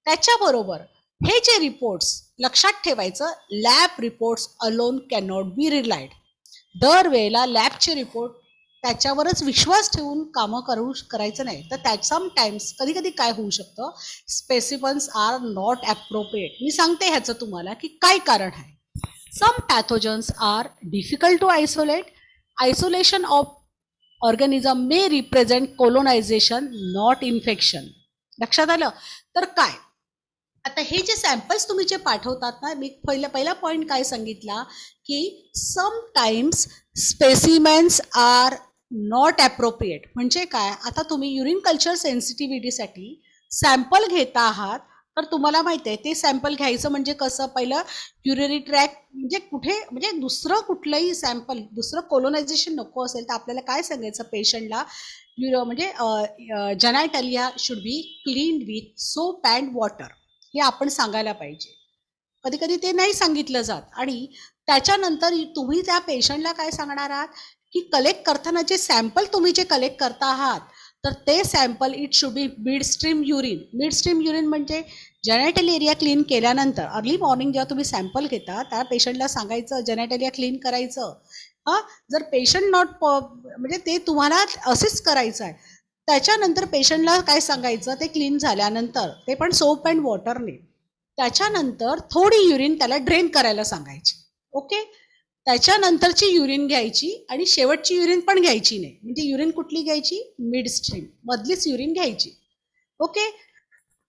[SPEAKER 2] त्याच्याबरोबर हे जे रिपोर्ट्स लक्षात ठेवायचं, lab reports alone can not be relied. दरवेळेला लॅबचे रिपोर्ट त्याच्यावरच विश्वास ठेवून कामं करायचं नाही. तर त्यात समटाईम्स कधी कधी काय होऊ शकतं, स्पेसिफन्स आर नॉट ॲप्रोप्रिएट. मी सांगते ह्याचं तुम्हाला की काय कारण आहे. Some pathogens are difficult to isolate. Isolation of organism may represent colonisation not infection. लक्षात आलं. तर काय, आता हे जे सॅम्पल्स तुम्ही जे पाठवतात ना, मी पहिला पॉईंट काय सांगितला की समटाईम्स स्पेसिमेन्स आर नॉट ॲप्रोप्रिएट. म्हणजे काय, आता तुम्ही युरिन कल्चर सेन्सिटिव्हिटीसाठी सॅम्पल घेता आहात, तर तुम्हाला माहिती आहे ते सॅम्पल घ्यायचं म्हणजे कसं, पहिलं युरिनरी ट्रॅक म्हणजे कुठे, म्हणजे दुसरं कुठलंही सॅम्पल, दुसरं कोलोनायझेशन नको असेल तर आपल्याला काय सांगायचं पेशंटला, म्हणजे genitalia should be clean with soap and water, हे आपण सांगायला पाहिजे. कधी कधी ते नाही सांगितलं जात. आणि त्याच्यानंतर तुम्ही त्या पेशंटला काय सांगणार आहात की कलेक्ट करताना जे सॅम्पल तुम्ही जे कलेक्ट करता आहात, तर ते sample it should B mid stream urine. Mid stream urine म्हणजे जेनायटल एरिया क्लीन केल्यानंतर अर्ली मॉर्निंग जेव्हा तुम्ही सॅम्पल घेता त्या पेशंटला सांगायचं जेनायटल एरिया क्लीन करायचं. जर पेशंट नॉट म्हणजे ते तुम्हाला असेच करायचं आहे, त्याच्यानंतर पेशंटला काय सांगायचं, ते क्लीन झाल्यानंतर ते पण सोप अँड वॉटरने, त्याच्यानंतर थोडी युरिन त्याला ड्रेन करायला सांगायची. ओके, त्याच्यानंतरची युरिन घ्यायची आणि शेवटची युरिन पण घ्यायची नाही. म्हणजे युरिन कुठली घ्यायची, मिड स्ट्रीम मधलीच युरिन घ्यायची. ओके,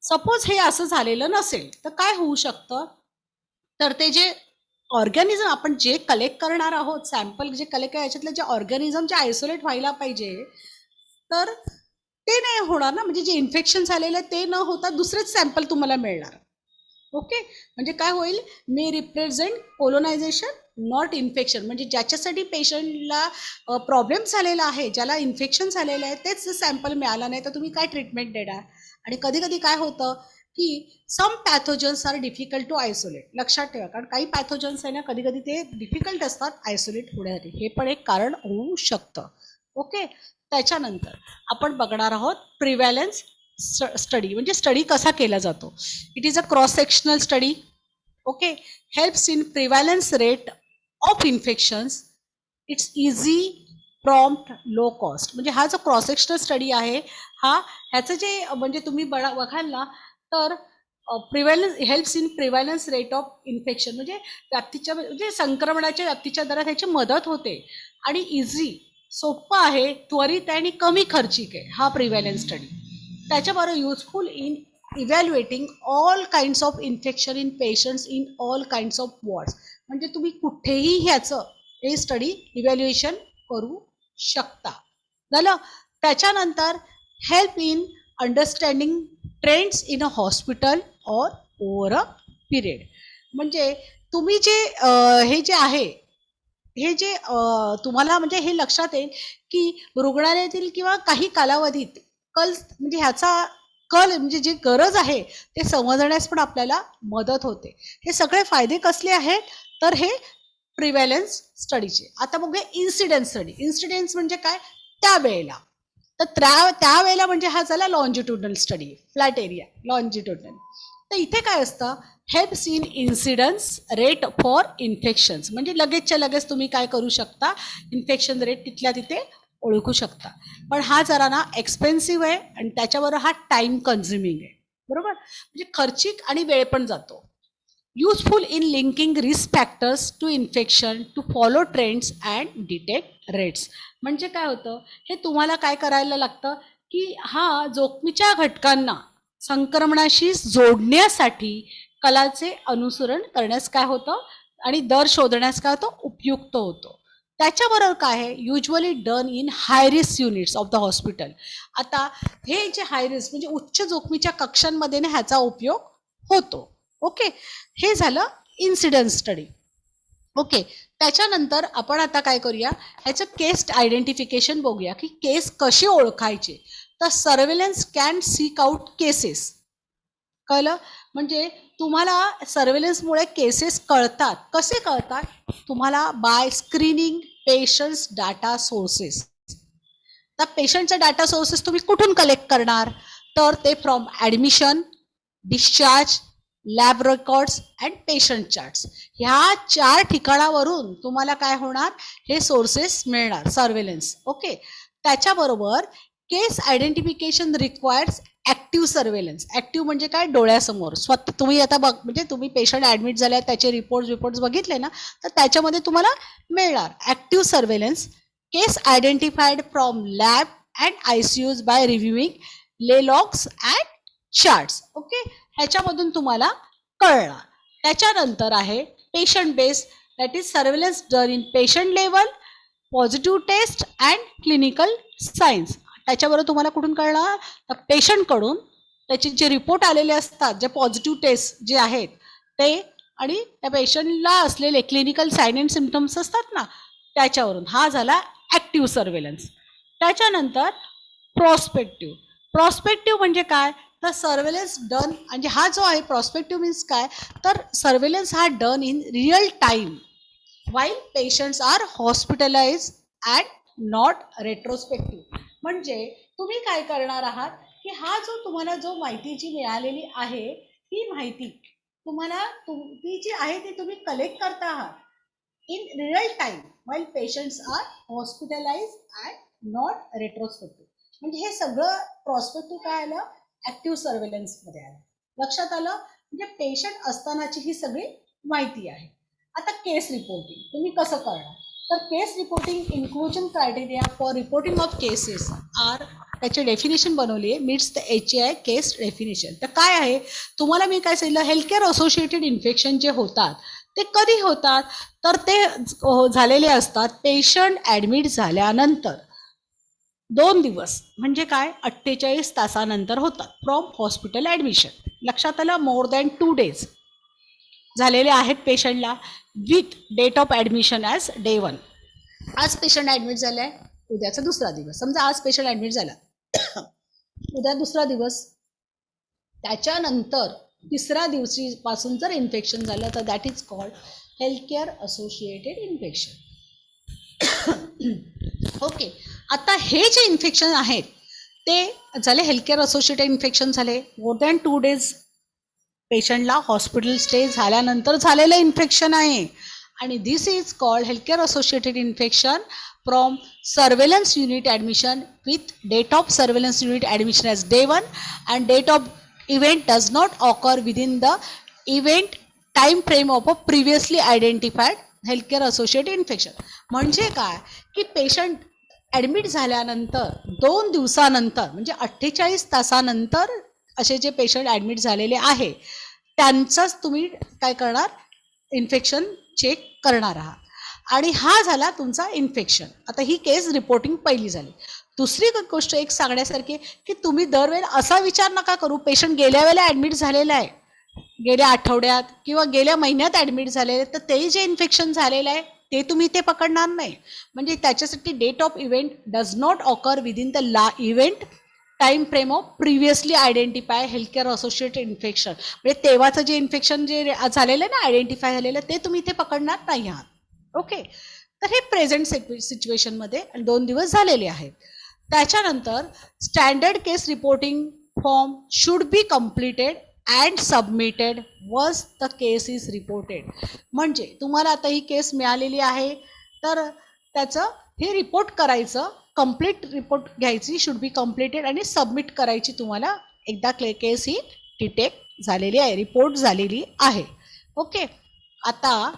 [SPEAKER 2] सपोज हे असं झालेलं नसेल तर काय होऊ शकतं, तर ते जे ऑर्गॅनिझम आपण जे कलेक्ट करणार आहोत, सॅम्पल जे कलेक्ट याच्यातलं जे ऑर्गॅनिझम जे आयसोलेट व्हायला पाहिजे, तर ते नाही होणार ना. म्हणजे जे इन्फेक्शन झालेलं आहे ते न होता दुसरेच सॅम्पल तुम्हाला मिळणार. ओके, म्हणजे काय होईल, मे रिप्रेझेंट कोलोनायझेशन नॉट इन्फेक्शन. म्हणजे ज्याच्यासाठी पेशंटला प्रॉब्लेम झालेला आहे, ज्याला इन्फेक्शन झालेलं आहे, तेच सॅम्पल मिळालं नाही तर तुम्ही काय ट्रीटमेंट देणार. आणि कधी कधी काय होतं की सम pathogens are difficult to isolate. लक्षात ठेवा, कारण काही पॅथोजन्स आहे ना कधी कधी ते डिफिकल्ट असतात आयसोलेट होण्यासाठी, हे पण एक कारण होऊ शकतं. ओके, त्याच्यानंतर आपण बघणार आहोत प्रिव्हॅलन्स स्टडी. म्हणजे स्टडी कसा केला जातो. It is a cross sectional study. Okay, helps in prevalence rate of infections. It's easy, prompt, low cost. म्हणजे हा जो क्रॉस सेक्शनल स्टडी आहे, ह्याचं जे म्हणजे तुम्ही बघाल ना, तर prevalence helps in prevalence rate of infection, म्हणजे व्याप्तीच्या म्हणजे संक्रमणाच्या व्याप्तीच्या दरात ह्याची मदत होते. आणि इझी, सोपं आहे, त्वरित आहे आणि कमी खर्चिक आहे हा प्रिव्हॅलन्स स्टडी. त्याच्याबरोबर useful in evaluating all kinds of infection in patients in all kinds of wards. म्हणजे तुम्ही कुठेही ह्याचं हे स्टडी इव्हॅल्युएशन करू शकता. झालं. त्याच्यानंतर help in understanding trends in a hospital or over a period. म्हणजे तुम्ही जे हे जे आहे, हे जे तुम्हाला म्हणजे हे लक्षात येईल की रुग्णालयातील किंवा काही कालावधीत म्हणजे ह्याचा म्हणजे जी गरज आहे ते समजण्यास पण आपल्याला मदत होते. हे सगळे फायदे कसले आहेत, तर हे प्रिव्हॅलन्स स्टडीचे. आता बघूया इन्सिडेंस स्टडी. इन्सिडेंस म्हणजे काय, त्यावेळेला, तर त्यावेळेला म्हणजे हा झाला longitudinal study, flat area longitudinal. तर इथे काय असतं, helps in incidence rate for infections. म्हणजे लगेचच्या लगेच तुम्ही काय करू शकता, इन्फेक्शन रेट तिथल्या तिथे ओळखू शकता. पण हा जरा ना एक्सपेन्सिव्ह आहे आणि त्याच्याबरोबर हा टाइम कन्झ्युमिंग आहे. बरोबर, म्हणजे खर्चिक आणि वेळ पण जातो. Useful in linking risk factors to infection, to follow trends and detect rates. म्हणजे काय होतं, हे तुम्हाला काय करायला लागतं की हा जोखमीच्या घटकांना संक्रमणाशी जोडण्यासाठी कलाचे अनुसरण करण्यास काय होतं आणि दर शोधण्यास काय होतं, उपयुक्त होतो. त्याच्याबरोबर काय आहे, usually done in high risk units of the hospital. आता हे जे हाय रिस्क म्हणजे उच्च जोखमीच्या कक्षांमध्ये ह्याचा उपयोग होतो. ओके, हे झालं इन्सिडन्स स्टडी. ओके, त्याच्यानंतर आपण आता काय करूया, ह्याचं केस आयडेंटिफिकेशन बघूया की केस कशी ओळखायचे. तर surveillance can seek out cases. कळलं, म्हणजे तुम्हाला सर्वेलन्समुळे केसेस कळतात. कसे कळतात, तुम्हाला by screening patients data sources. तर पेशंटचा डाटा सोर्सेस तुम्ही कुठून कलेक्ट करणार, तर ते from admission, discharge, lab records and patient charts. ह्या 4 ठिकाणावरून तुम्हाला काय होणार, हे सोर्सेस मिळणार सर्वेलन्स. ओके, त्याच्याबरोबर case identification requires active surveillance. Active म्हणजे काय, डोळ्यासमोर स्वतः तुम्ही आता म्हणजे तुम्ही पेशंट ॲडमिट झाले, त्याचे रिपोर्ट्स बघितले ना, तर त्याच्यामध्ये तुम्हाला मिळणार active surveillance. Case identified from lab and ICUs by reviewing lay logs and charts. Okay, ह्याच्यामधून तुम्हाला कळणार. त्याच्यानंतर आहे patient base, that is surveillance done in patient level, positive test and clinical science. त्याच्याबरोबर तुम्हाला कुठून कळणार, तर पेशंटकडून त्याचे जे रिपोर्ट आलेले असतात, जे पॉझिटिव्ह टेस्ट जे आहेत ते, आणि त्या पेशंटला असलेले क्लिनिकल साईन अँड सिम्पटम्स असतात ना, त्याच्यावरून. हा झाला ॲक्टिव्ह सर्वेलन्स. त्याच्यानंतर प्रॉस्पेक्टिव्ह. प्रॉस्पेक्टिव्ह म्हणजे काय, तर सर्वेलन्स डन, म्हणजे हा जो आहे प्रॉस्पेक्टिव्ह मीन्स काय, तर सर्वेलन्स हा done in real time while patients are hospitalize and not retrospective. म्हणजे तुम्ही काय करणार आहात की हा जो तुम्हाला जो माहिती जी मिळालेली आहे, ही माहिती तुम्हाला ती जी आहे ती तुम्ही कलेक्ट करता आहात in real time while patients are hospitalize and not retrospective. म्हणजे हे सगळं प्रॉस्पेक्टिव्ह काय आलं, ॲक्टिव्ह सर्वेलन्समध्ये आलं. लक्षात आलं, म्हणजे पेशंट असतानाची ही सगळी माहिती आहे. आता केस रिपोर्टिंग तुम्ही कसं करणार, तर case reporting inclusion criteria for reporting of cases are, त्याची डेफिनेशन बनवली आहे, meets the HAI case definition. तर काय आहे, तुम्हाला मी काय सांगितलं, हेल्थकेअर असोसिएटेड इन्फेक्शन जे होतात ते कधी होतात, तर ते झालेले असतात पेशंट ॲडमिट झाल्यानंतर 2 दिवस, म्हणजे काय 48 तासानंतर होतात फ्रॉम हॉस्पिटल ॲडमिशन. लक्षात आलं, मोर दॅन 2 days झालेले आहेत पेशंटला, with date of admission as day 1. आज पेशंट ॲडमिट झालं आहे, उद्याचा दुसरा दिवस. समजा आज पेशंट ॲडमिट झाला, उद्या दुसरा दिवस, त्याच्यानंतर तिसऱ्या दिवशीपासून जर इन्फेक्शन झालं तर that is called healthcare associated infection. Okay, आता हे जे इन्फेक्शन आहेत ते झाले हेल्थकेअर असोसिएटेड इन्फेक्शन झाले, मोर दॅन 2 days पेशंटला हॉस्पिटल स्टे झाल्यानंतर झालेलं इन्फेक्शन आहे, आणि this is called healthcare associated infection from surveillance unit admission with date of surveillance unit admission as day 1 and date of event does not occur within the event time frame of a previously identified healthcare associated infection. म्हणजे काय की patient admit झाल्यानंतर 2 दिवसानंतर, म्हणजे 48 तासानंतर असे जे patient admit झालेले आहे त्यांचंच तुम्ही काय करणार, इन्फेक्शन चेक करणार आहात. आणि हा झाला तुमचा इन्फेक्शन. आता ही केस रिपोर्टिंग पहिली झाली. दुसरी गोष्ट एक सांगण्यासारखी की तुम्ही दरवेळेला असा विचार नका करू, पेशंट गेल्या वेळेला ॲडमिट झालेला आहे, गेल्या आठवड्यात किंवा गेल्या महिन्यात ॲडमिट झालेले, तर ते जे इन्फेक्शन झालेलं आहे ते तुम्ही ते पकडणार नाही. म्हणजे त्याच्यासाठी date of event does not occur within the event time frame of previously identify healthcare associated infection. म्हणजे तेव्हाचं जे इन्फेक्शन जे झालेलं आहे ना, आयडेंटिफाय झालेलं, ते तुम्ही इथे पकडणार नाही आहात. ओके, तर हे प्रेझेंट सिच्युएशनमध्ये 2 दिवस झालेले आहेत. त्याच्यानंतर standard case reporting form should be completed and submitted was the case is reported. म्हणजे तुम्हाला आता ही केस मिळालेली आहे, तर त्याचं हे रिपोर्ट करायचं, कंप्लीट रिपोर्ट घ्यायची, शुड बी कम्प्लिटेड, आणि सबमिट करायची तुम्हाला एकदा केस ही डिटेक्ट झालेली आहे, रिपोर्ट झालेली आहे. ओके, आता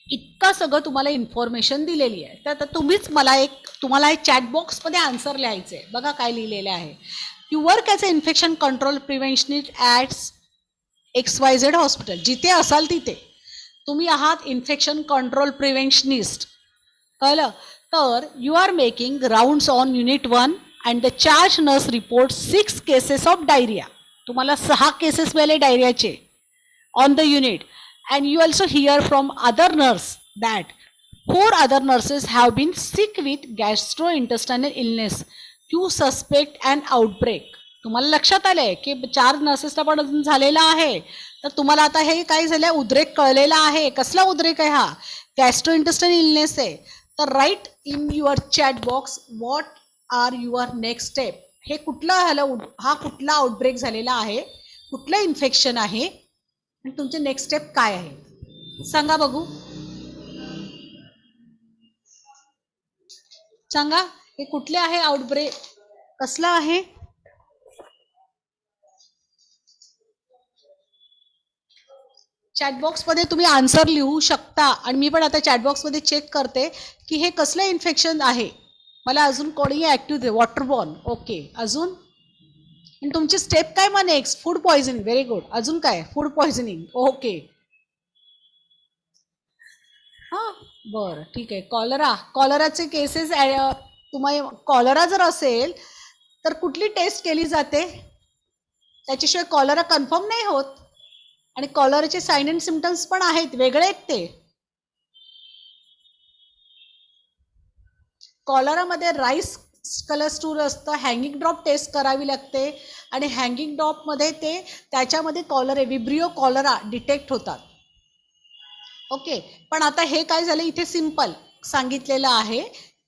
[SPEAKER 2] इतकं सगळं तुम्हाला इन्फॉर्मेशन दिलेली आहे. तर तुम्हीच तुम्हाला एक चॅट बॉक्समध्ये आन्सर लिहायचं आहे. बघा काय लिहिलेलं आहे. You work as a infection control preventionist at XYZ hospital. जिथे असाल तिथे तुम्ही आहात इन्फेक्शन कंट्रोल प्रिव्हेन्शनिस्ट, कळलं? तर you are making rounds on unit 1 and the charge nurse report 6 cases of diarrhoea. तुम्हाला 6 केसेस मिळाले डायरियाचे on the unit. And you also hear from other nurse that 4 other nurses have been sick with gastrointestinal illness. You suspect an outbreak. तुम्हाला लक्षात आलंय की 4 नर्सेसला पण अजून झालेला आहे. तर तुम्हाला आता हे काय झालंय, उद्रेक कळलेला आहे. कसला उद्रेक आहे हा? गॅस्ट्रोइंटेस्टाइनल इलनेस आहे. तर write in your chat box what are your next step. हे हा कुठला आउटब्रेक झालेला आहे, कुठलं इन्फेक्शन आहे आणि तुमचे नेक्स्ट स्टेप काय आहे सांगा बघू. सांगा हे कुठले आहे आउटब्रेक, कसला आहे? चॅटबॉक्स मध्ये तुम्ही आन्सर लिहू शकता आणि मी पण आता चॅटबॉक्स मध्ये चेक करते की हे कसलं इन्फेक्शन आहे. मला अजून कोणी ऍक्टिव्ह दे. वॉटरबॉर्न. ओके, अजून आणि तुमची स्टेप काय मग next? Food poisoning. Very good. अजून काय? Food poisoning. ओके, हां बरं ठीक आहे. कॉलराचे केसेस तुम्हाला कॉलरा जर असेल तर कुठली टेस्ट केली जाते? त्याच्याशिवाय कॉलरा कन्फर्म नाही होत. आणि कॉलराचे साइन अँड सिम्पटम्स पण आहेत, वेगळे आहेत ते. कॉलरामध्ये राईस कलस्ट्रोल असतं, हँगिंग ड्रॉप टेस्ट करावी लागते आणि हँगिंग ड्रॉपमध्ये त्याच्यामध्ये विब्रिओ कॉलरा डिटेक्ट होतात. ओके, पण आता हे काय झालं, इथे सिंपल सांगितलेलं आहे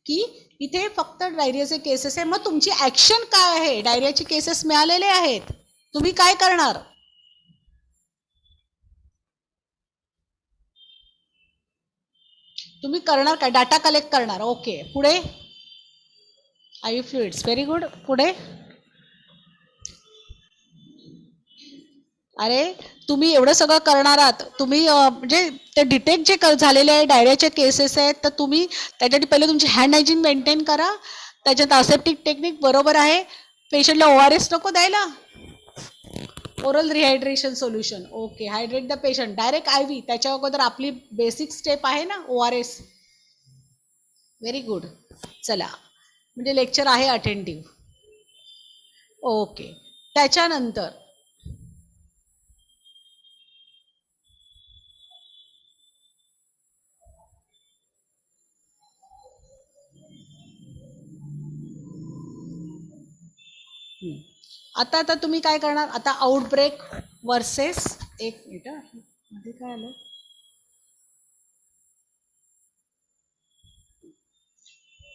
[SPEAKER 2] की इथे फक्त डायरियाचे केसेस आहे. मग तुमची ऍक्शन काय आहे? डायरियाचे केसेस मिळालेले आहेत, तुम्ही काय करणार? तुम्ही करणार काय? डाटा कलेक्ट करणार. ओके, पुढे IV फ्लुइड्स. Very good. पुढे अरे तुम्ही एवढं सगळं करणार आहात, तुम्ही म्हणजे ते डिटेक्ट जे झालेले आहे डायरियाचे केसेस आहेत, तर तुम्ही त्याच्यासाठी पहिले तुमची हँड हायजीन मेंटेन करा. त्याच्यात असेप्टिक टेक्निक बरोबर आहे. पेशंटला ORS नको द्यायला, oral rehydration solution. Okay, hydrate the patient. Direct IV. त्याच्या अगोदर आपली बेसिक स्टेप आहे ना ORS. Very good. चला, म्हणजे लेक्चर आहे अटेंटिव्ह. ओके, त्याच्यानंतर आता तुम्ही काय करणार? आता आउटब्रेक वर्सेस, एक मिनिट मध्ये काय आलं,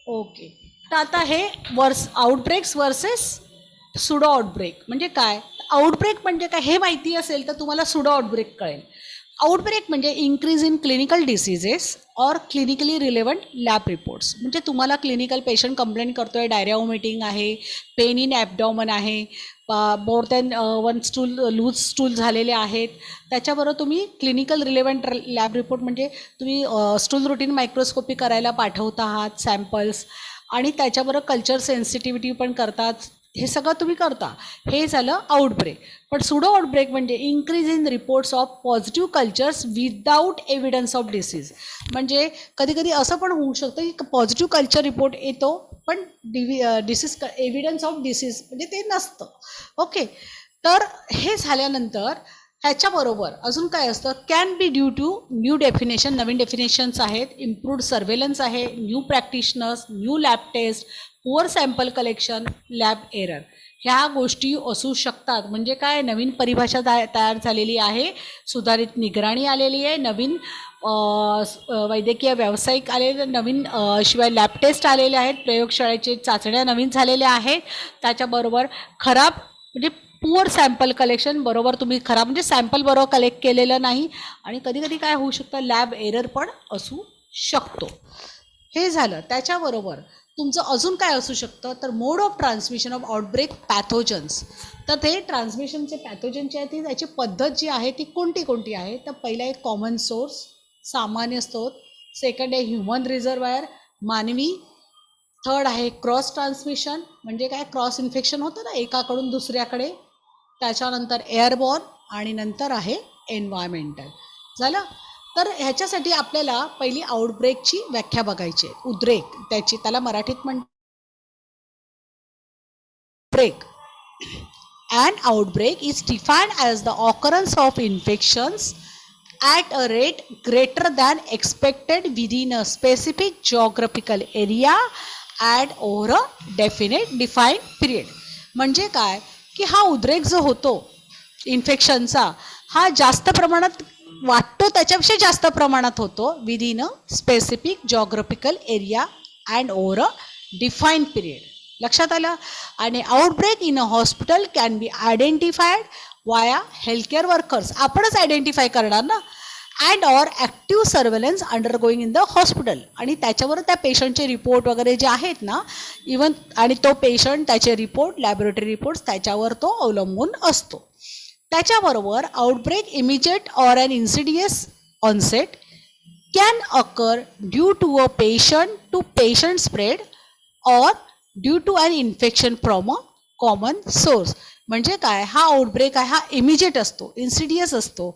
[SPEAKER 2] ओके. तर आता हे आउटब्रेक्स वर्सेस सुडो आउटब्रेक म्हणजे काय? आउटब्रेक म्हणजे काय हे माहिती असेल तर तुम्हाला सुडो आउटब्रेक कळेल. आउटब्रेक म्हणजे इंक्रीज इन क्लिनिकल डिसीजेस और क्लिनिकली रिलेव्हंट लॅब रिपोर्ट्स. म्हणजे तुम्हाला क्लिनिकल पेशंट कंप्लेंट करतोय, डायरिया वॉमिटिंग आहे, पेन इन ॲबडॉमन आहे, मोर दॅन 1 लूज स्टूल झालेले आहेत, त्याच्याबरोबर तुम्ही क्लिनिकल रिलेव्हंट लॅब रिपोर्ट म्हणजे तुम्ही स्टूल रुटीन मायक्रोस्कोपी करायला पाठवत आहात सॅम्पल्स, आणि त्याच्याबरोबर कल्चर सेन्सिटिव्हिटी पण करतात. हे सगळं तुम्ही करता. हे झालं आउटब्रेक. पण सुडो आउटब्रेक म्हणजे increase in reports of positive cultures without evidence of disease. म्हणजे कधी कधी असं पण होऊ शकतं की पॉझिटिव्ह कल्चर रिपोर्ट येतो पण डिसीज एव्हिडन्स ऑफ डिसीज म्हणजे ते नसतं. ओके, तर हे झाल्यानंतर ह्याच्याबरोबर अजून काय असतं? Can be due to new definition, नवीन डेफिनेशन्स आहेत, इम्प्रूव्ड सर्वेलन्स आहे, new practitioners, new lab test, poor sample collection, lab error, ह्या गोष्टी असू शकतात. म्हणजे काय? नवीन परिभाषा तयार झालेली आहे, सुधारित निगराणी आलेली आहे, नवीन वैद्यकीय व्यावसायिक आलेले, नवीन शिवाय लॅब टेस्ट आलेले आहेत, प्रयोगशाळेचे चाचण्या नवीन झालेल्या आहेत. त्याच्याबरोबर खराब म्हणजे पुअर सॅम्पल कलेक्शन, बरोबर तुम्ही खराब म्हणजे सॅम्पल बरोबर कलेक्ट केलेलं नाही, आणि कधी कधी काय होऊ शकतं? लॅब एरर पण असू शकतो. हे झालं. त्याच्याबरोबर तुमचं अजून काय असू शकतं तर मोड of transmission of outbreak pathogens. तर ते ट्रान्समिशनचे पॅथोजन जे आहे ती त्याची पद्धत जी आहे ती कोणती आहे. तर पहिला एक कॉमन सोर्स, सामान्य स्रोत. सेकंड आहे ह्युमन रिझर्वायर, मानवी. थर्ड आहे क्रॉस ट्रान्समिशन, म्हणजे काय क्रॉस इन्फेक्शन होतं ना एकाकडून दुसऱ्याकडे. त्याच्यानंतर एअरबॉर्न आणि नंतर आहे एन्व्हायरमेंटल. झालं. तर ह्याच्यासाठी आपल्याला पहिली आउटब्रेकची व्याख्या बघायची आहे. उद्रेक त्याला मराठीत म्हणतात break. An outbreak is defined as the occurrence of infections at a rate greater than expected within a specific geographical area and over a defined period. म्हणजे काय की हा उद्रेक जो होतो इन्फेक्शनचा हा जास्त प्रमाणात वाटतो त्याच्यापेक्षा जास्त प्रमाणात होतो within a specific geographical area and over a defined period. लक्षात आलं. आणि outbreak in a hospital can be identified वाया हेल्थकेअर वर्कर्स, आपणच आयडेंटिफाय करणार ना, and or active surveillance under going in the hospital. आणि त्याच्यावर त्या पेशंटचे रिपोर्ट वगैरे जे आहेत ना इवन, आणि तो पेशंट त्याचे रिपोर्ट लॅबोरेटरी रिपोर्ट्स त्याच्यावर तो अवलंबून असतो. त्याच्याबरोबर outbreak immediate or an insidious onset can occur due to a patient to patient spread or due to an infection from a common source. म्हणजे काय हा आउटब्रेक आहे हा इमिजिएट असतो, इन्सिडियस असतो.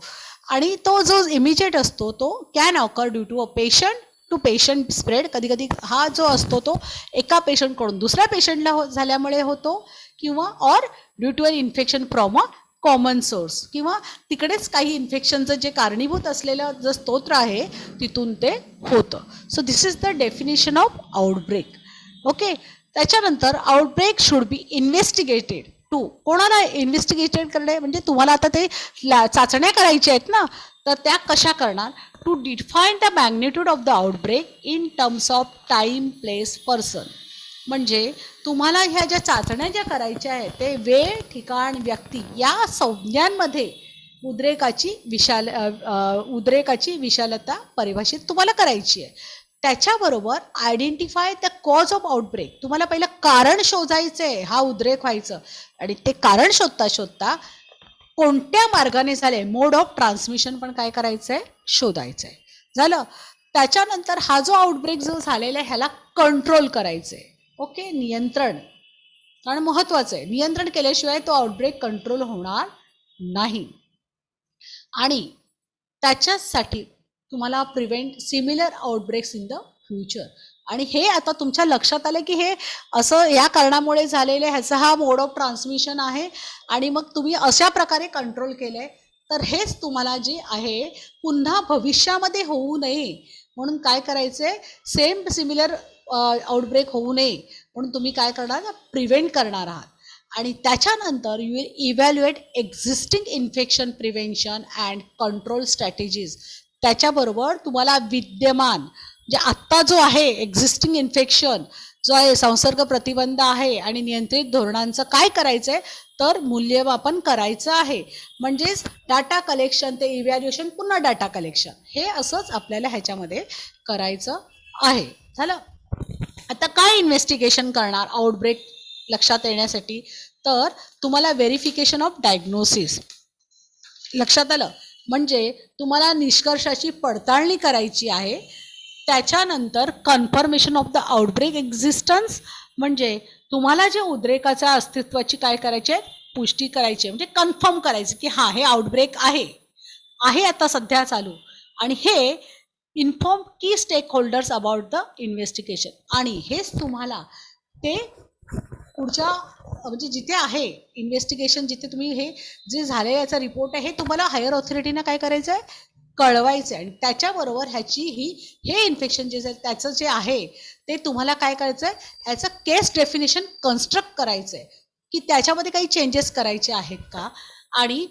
[SPEAKER 2] आणि तो जो इमिजिएट असतो तो can occur due to a patient to patient spread. कधी कधी हा जो असतो तो एका पेशंटकडून दुसऱ्या पेशंटला झाल्यामुळे होतो, किंवा or due to an infection from a common source, किंवा तिकडेच काही इन्फेक्शनचं जे कारणीभूत असलेलं जो स्तोत्र आहे तिथून ते होतं. So this is the definition of outbreak. Okay. त्याच्यानंतर outbreak should be investigated to. कोणाला इन्व्हेस्टिगेटेड करणे म्हणजे तुम्हाला आता ते चाचण्या करायच्या आहेत ना, तर त्या कशा करणार. To define the magnitude of the outbreak in terms of time place person. म्हणजे तुम्हाला ह्या ज्या चाचण्या ज्या करायच्या आहेत ते वेळ ठिकाण व्यक्ती या संज्ञांमध्ये उद्रेकाची विशालता परिभाषित तुम्हाला करायची आहे. त्याच्याबरोबर identify the cause of outbreak. तुम्हाला पहिलं कारण शोधायचं आहे हा उद्रेक व्हायचं, आणि ते कारण शोधता शोधता कोणत्या मार्गाने झाले मोड ऑफ ट्रान्समिशन पण काय करायचं आहे शोधायचं आहे. झालं. त्याच्यानंतर हा जो आउटब्रेक जो झालेला आहे ह्याला कंट्रोल करायचं आहे. ओके. नियंत्रण, कारण महत्वाचं आहे, नियंत्रण केल्याशिवाय तो आउटब्रेक कंट्रोल होणार नाही. आणि त्याच्यासाठी तुम्हाला prevent similar outbreaks in the future. आणि हे आता तुमच्या लक्षात आलं की हे असं या कारणामुळे झालेलं ह्याचा हा मोड ऑफ ट्रान्समिशन आहे, आणि मग तुम्ही अशा प्रकारे कंट्रोल केलंय. तर हेच तुम्हाला जे आहे पुन्हा भविष्यामध्ये होऊ नये म्हणून काय करायचंय, सेम सिमिलर आउटब्रेक होऊ नये म्हणून तुम्ही काय करणार, प्रिव्हेंट करणार आहात. आणि त्याच्यानंतर you will evaluate existing infection prevention and control strategies. त्याच्याबरोबर तुम्हाला विद्यमान जे आत्ता जो आहे एक्झिस्टिंग इन्फेक्शन जो आहे संसर्ग प्रतिबंध आहे आणि नियंत्रित धोरणांचं काय करायचं आहे तर मूल्यमापन करायचं आहे. म्हणजेच डाटा कलेक्शन ते इव्हॅल्युएशन पुन्हा डाटा कलेक्शन हे असंच आपल्याला ह्याच्यामध्ये करायचं आहे. झालं. आता काय इन्व्हेस्टिगेशन करणार आउटब्रेक लक्षात येण्यासाठी, तर तुम्हाला व्हेरिफिकेशन ऑफ डायग्नोसिस लक्षात आलं. म्हणजे तुम्हाला निष्कर्षाची पडताळणी करायची आहे. त्याच्यानंतर confirmation of the outbreak existence, म्हणजे तुम्हाला जे उद्रेकाच्या अस्तित्वाची काय करायची आहे पुष्टी करायची आहे, म्हणजे कन्फर्म करायची की हा हे आउटब्रेक आहे आता सध्या चालू. आणि हे inform key stakeholders about the investigation. आणि हेच तुम्हाला ते पुढच्या म्हणजे जिथे आहे इन्व्हेस्टिगेशन जिथे तुम्ही हे जे झाले याचा रिपोर्ट आहे हे तुम्हाला हायर ऑथॉरिटीनं काय करायचं आहे कळवायचं आहे. आणि त्याच्याबरोबर हे इन्फेक्शन जे त्याचं जे आहे ते तुम्हाला काय करायचं आहे ह्याचं केस डेफिनेशन कन्स्ट्रक्ट करायचं आहे की त्याच्यामध्ये काही चेंजेस करायचे आहेत का. आणि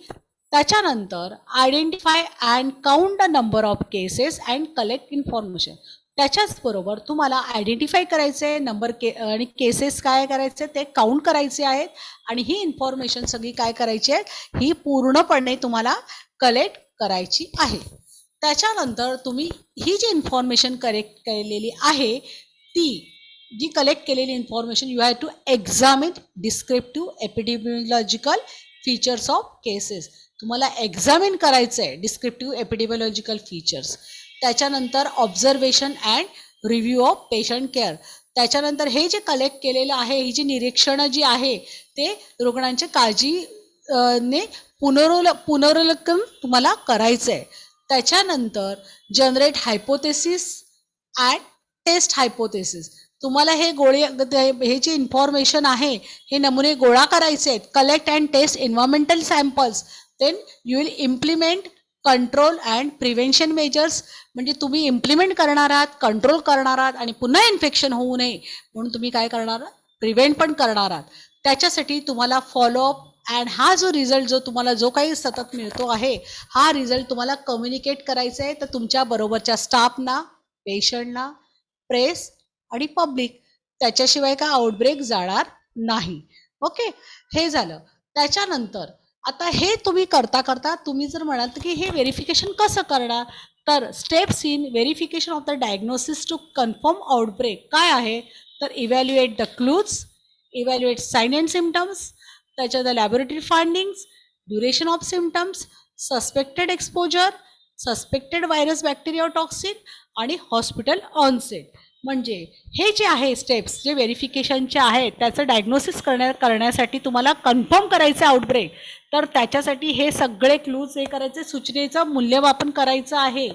[SPEAKER 2] त्याच्यानंतर identify and count the number of cases and collect information. त्याच्याचबरोबर तुम्हाला आयडेंटिफाय करायचे आहे आणि केसेस काय करायचे ते काउंट करायचे आहेत. आणि ही इन्फॉर्मेशन सगळी काय करायची आहे ही पूर्णपणे तुम्हाला कलेक्ट करायची आहे. त्याच्यानंतर तुम्ही ही जी इन्फॉर्मेशन कलेक्ट केलेली आहे ती जी कलेक्ट केलेली information you have to examine descriptive epidemiological features of cases. तुम्हाला एक्झामिन करायचं आहे डिस्क्रिप्टिव्ह एपिडेमिओलॉजिकल फीचर्स. त्याच्यानंतर observation and review of patient care. त्याच्यानंतर हे जे कलेक्ट केलेलं आहे, ही जी निरीक्षणं जी आहे ते रुग्णांच्या काळजी ने पुनरुल्लेखन तुम्हाला करायचं आहे. त्याच्यानंतर generate hypothesis and test hypothesis. तुम्हाला हे हे जे इन्फॉर्मेशन आहे हे नमुने गोळा करायचे आहेत. Collect and test environmental samples. Then you will implement control and prevention measures. म्हणजे तुम्ही इम्प्लिमेंट करणार आहात, कंट्रोल करणार आहात आणि पुन्हा इन्फेक्शन होऊ नये म्हणून तुम्ही काय करणार आहात, प्रिव्हेंट पण करणार आहात. त्याच्यासाठी तुम्हाला फॉलोअप अँड हा जो रिझल्ट जो तुम्हाला जो काही सतत मिळतो आहे हा रिझल्ट तुम्हाला कम्युनिकेट करायचा आहे तर तुमच्या बरोबरच्या स्टाफना, पेशंटना, प्रेस आणि पब्लिक. त्याच्याशिवाय का आउटब्रेक जाणार नाही. ओके, हे झालं. त्याच्यानंतर आता हे तुम्ही करता करता तुम्ही जर म्हणाल की हे व्हेरिफिकेशन कसं करणार, तर steps in verification of the diagnosis to confirm outbreak काय आहे, तर evaluate the clues, evaluate sign and symptoms, त्याच्यात laboratory findings, duration of symptoms, suspected exposure, suspected virus, bacteria, toxin आणि हॉस्पिटल ऑनसेट. म्हणजे हे जे आहे स्टेप्स जे व्हेरिफिकेशनचे आहेत त्याचं डायग्नोसिस करण्यासाठी तुम्हाला कन्फर्म करायचं आउटब्रेक, तर त्याच्यासाठी हे सगळे क्लूज हे करायचे, सूचनेचं मूल्यमापन करायचं आहे,